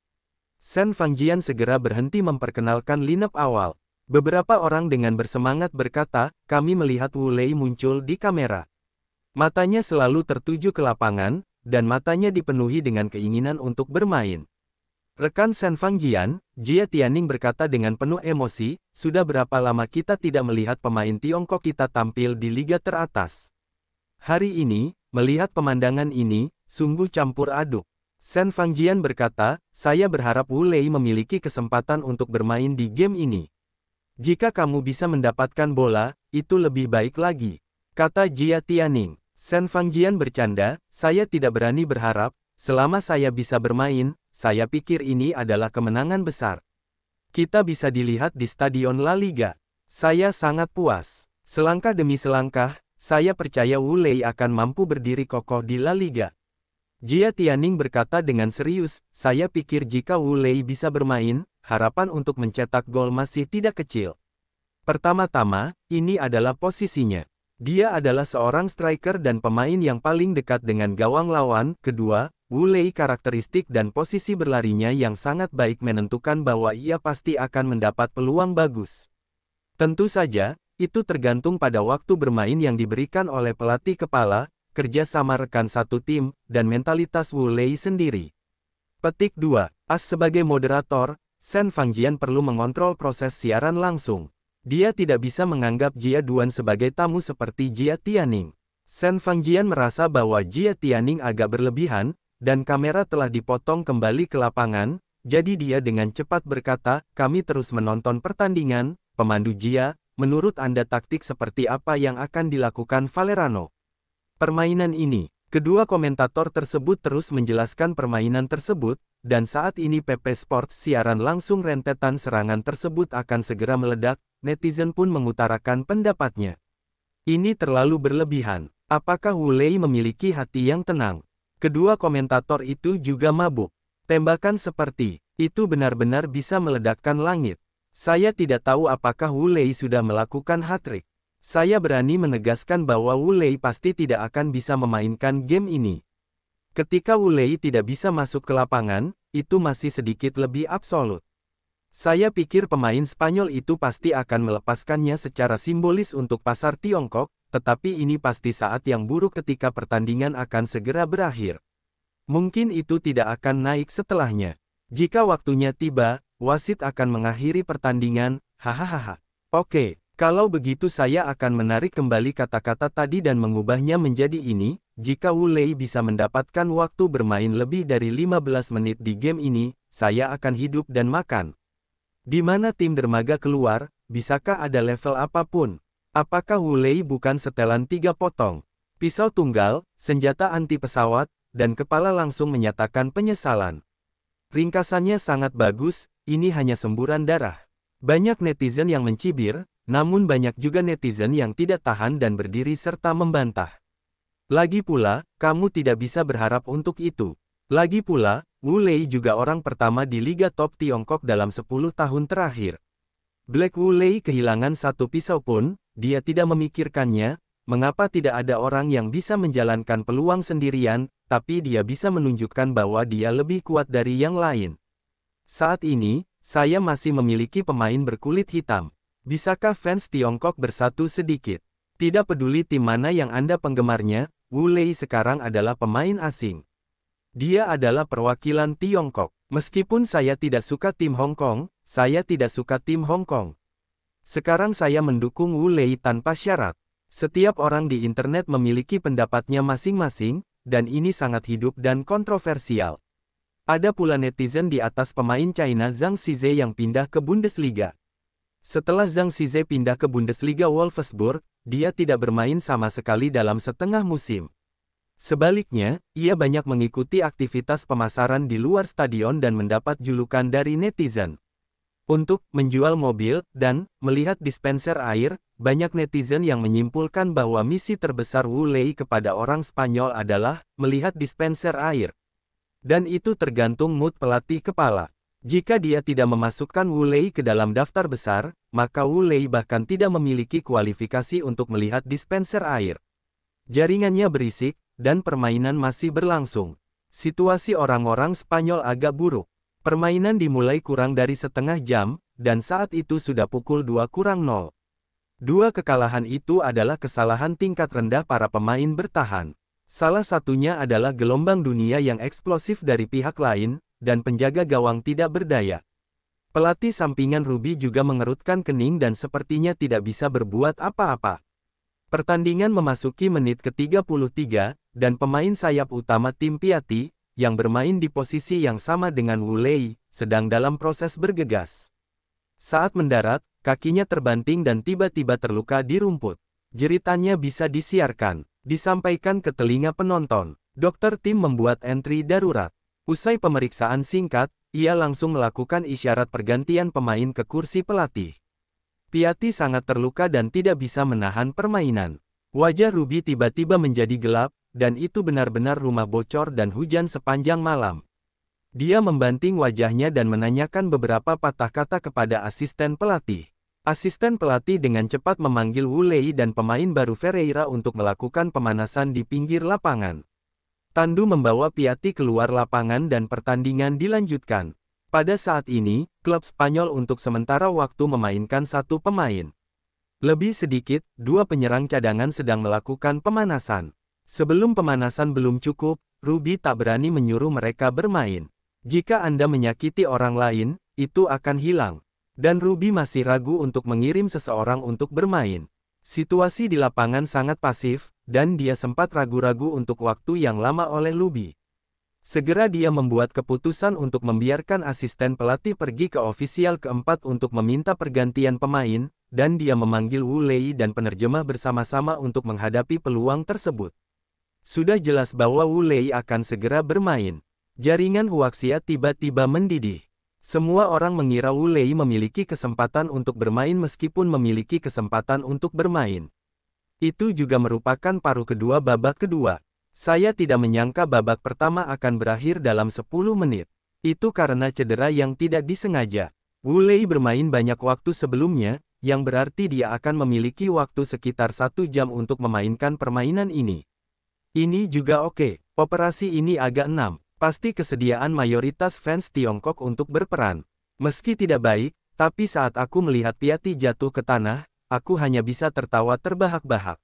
Shen Fangjian segera berhenti memperkenalkan lineup awal. Beberapa orang dengan bersemangat berkata, "Kami melihat Wu Lei muncul di kamera." Matanya selalu tertuju ke lapangan, dan matanya dipenuhi dengan keinginan untuk bermain. Rekan Shen Fangjian, Jia Tianning berkata dengan penuh emosi, "Sudah berapa lama kita tidak melihat pemain Tiongkok kita tampil di liga teratas. Hari ini, melihat pemandangan ini, sungguh campur aduk." Shen Fangjian berkata, "Saya berharap Wu Lei memiliki kesempatan untuk bermain di game ini. Jika kamu bisa mendapatkan bola, itu lebih baik lagi," kata Jia Tianning. Shen Fangjian bercanda, "Saya tidak berani berharap, selama saya bisa bermain, saya pikir ini adalah kemenangan besar. Kita bisa dilihat di Stadion La Liga. Saya sangat puas. Selangkah demi selangkah, saya percaya Wu Lei akan mampu berdiri kokoh di La Liga." Jia Tianning berkata dengan serius, "Saya pikir jika Wu Lei bisa bermain, harapan untuk mencetak gol masih tidak kecil. Pertama-tama, ini adalah posisinya. Dia adalah seorang striker dan pemain yang paling dekat dengan gawang lawan. Kedua, Wu Lei karakteristik dan posisi berlarinya yang sangat baik menentukan bahwa ia pasti akan mendapat peluang bagus. Tentu saja, itu tergantung pada waktu bermain yang diberikan oleh pelatih kepala, kerja sama rekan satu tim, dan mentalitas Wu Lei sendiri." Petik 2. As sebagai moderator, Shen Fangjian perlu mengontrol proses siaran langsung. Dia tidak bisa menganggap Jia Duan sebagai tamu seperti Jia Tianning. Shen Fangjian merasa bahwa Jia Tianning agak berlebihan, dan kamera telah dipotong kembali ke lapangan, jadi dia dengan cepat berkata, "Kami terus menonton pertandingan, pemandu Jia, menurut Anda taktik seperti apa yang akan dilakukan Vallecano?" Permainan ini, kedua komentator tersebut terus menjelaskan permainan tersebut, dan saat ini PP Sports siaran langsung rentetan serangan tersebut akan segera meledak, netizen pun mengutarakan pendapatnya. "Ini terlalu berlebihan. Apakah Wu Lei memiliki hati yang tenang?" Kedua komentator itu juga mabuk. "Tembakan seperti itu benar-benar bisa meledakkan langit. Saya tidak tahu apakah Wu Lei sudah melakukan hat-trick. Saya berani menegaskan bahwa Wu Lei pasti tidak akan bisa memainkan game ini. Ketika Wu Lei tidak bisa masuk ke lapangan, itu masih sedikit lebih absolut. Saya pikir pemain Spanyol itu pasti akan melepaskannya secara simbolis untuk pasar Tiongkok, tetapi ini pasti saat yang buruk ketika pertandingan akan segera berakhir. Mungkin itu tidak akan naik setelahnya. Jika waktunya tiba, wasit akan mengakhiri pertandingan, hahaha. Oke, kalau begitu saya akan menarik kembali kata-kata tadi dan mengubahnya menjadi ini, jika Wu Lei bisa mendapatkan waktu bermain lebih dari 15 menit di game ini, saya akan hidup dan makan. Di mana tim dermaga keluar, bisakah ada level apapun? Apakah Wu Lei bukan setelan 3 potong? Pisau tunggal, senjata anti pesawat, dan kepala langsung menyatakan penyesalan. Ringkasannya sangat bagus, ini hanya semburan darah. Banyak netizen yang mencibir, namun banyak juga netizen yang tidak tahan dan berdiri serta membantah. Lagi pula, kamu tidak bisa berharap untuk itu. Lagi pula, Wu Lei juga orang pertama di Liga Top Tiongkok dalam 10 tahun terakhir. Black Wu Lei kehilangan satu pisau pun, dia tidak memikirkannya, mengapa tidak ada orang yang bisa menjalankan peluang sendirian, tapi dia bisa menunjukkan bahwa dia lebih kuat dari yang lain. Saat ini, saya masih memiliki pemain berkulit hitam. Bisakah fans Tiongkok bersatu sedikit? Tidak peduli tim mana yang Anda penggemarnya, Wu Lei sekarang adalah pemain asing. Dia adalah perwakilan Tiongkok. Meskipun saya tidak suka tim Hong Kong, saya tidak suka tim Hong Kong. Sekarang saya mendukung Wu Lei tanpa syarat. Setiap orang di internet memiliki pendapatnya masing-masing, dan ini sangat hidup dan kontroversial. Ada pula netizen di atas pemain China Zhang Zize yang pindah ke Bundesliga. Setelah Zhang Zize pindah ke Bundesliga Wolfsburg, dia tidak bermain sama sekali dalam setengah musim. Sebaliknya, ia banyak mengikuti aktivitas pemasaran di luar stadion dan mendapat julukan dari netizen. Untuk menjual mobil dan melihat dispenser air, banyak netizen yang menyimpulkan bahwa misi terbesar Wu Lei kepada orang Spanyol adalah melihat dispenser air. Dan itu tergantung mood pelatih kepala. Jika dia tidak memasukkan Wu Lei ke dalam daftar besar, maka Wu Lei bahkan tidak memiliki kualifikasi untuk melihat dispenser air. Jaringannya berisik, dan permainan masih berlangsung. Situasi orang-orang Spanyol agak buruk. Permainan dimulai kurang dari setengah jam, dan saat itu sudah pukul 2:0. Dua kekalahan itu adalah kesalahan tingkat rendah para pemain bertahan. Salah satunya adalah gelombang dunia yang eksplosif dari pihak lain, dan penjaga gawang tidak berdaya. Pelatih sampingan Ruby juga mengerutkan kening dan sepertinya tidak bisa berbuat apa-apa. Pertandingan memasuki menit ke-33, dan pemain sayap utama tim Piatti, yang bermain di posisi yang sama dengan Wu Lei, sedang dalam proses bergegas. Saat mendarat, kakinya terbanting dan tiba-tiba terluka di rumput. Jeritannya bisa disiarkan, disampaikan ke telinga penonton. Dokter tim membuat entry darurat. Usai pemeriksaan singkat, ia langsung melakukan isyarat pergantian pemain ke kursi pelatih. Piatti sangat terluka dan tidak bisa menahan permainan. Wajah Ruby tiba-tiba menjadi gelap, dan itu benar-benar rumah bocor dan hujan sepanjang malam. Dia membanting wajahnya dan menanyakan beberapa patah kata kepada asisten pelatih. Asisten pelatih dengan cepat memanggil Wu Lei dan pemain baru Ferreira untuk melakukan pemanasan di pinggir lapangan. Tandu membawa Piatti keluar lapangan dan pertandingan dilanjutkan. Pada saat ini, klub Spanyol untuk sementara waktu memainkan satu pemain. Lebih sedikit, dua penyerang cadangan sedang melakukan pemanasan. Sebelum pemanasan belum cukup, Ruby tak berani menyuruh mereka bermain. Jika Anda menyakiti orang lain, itu akan hilang. Dan Ruby masih ragu untuk mengirim seseorang untuk bermain. Situasi di lapangan sangat pasif, dan dia sempat ragu-ragu untuk waktu yang lama oleh Ruby. Segera dia membuat keputusan untuk membiarkan asisten pelatih pergi ke ofisial keempat untuk meminta pergantian pemain, dan dia memanggil Wu Lei dan penerjemah bersama-sama untuk menghadapi peluang tersebut. Sudah jelas bahwa Wu Lei akan segera bermain. Jaringan Huaxia tiba-tiba mendidih. Semua orang mengira Wu Lei memiliki kesempatan untuk bermain meskipun memiliki kesempatan untuk bermain. Itu juga merupakan paruh kedua babak kedua. Saya tidak menyangka babak pertama akan berakhir dalam 10 menit. Itu karena cedera yang tidak disengaja. Wu Lei bermain banyak waktu sebelumnya, yang berarti dia akan memiliki waktu sekitar 1 jam untuk memainkan permainan ini. Ini juga oke. Operasi ini agak enam. Pasti kesediaan mayoritas fans Tiongkok untuk berperan. Meski tidak baik, tapi saat aku melihat Piatti jatuh ke tanah, aku hanya bisa tertawa terbahak-bahak.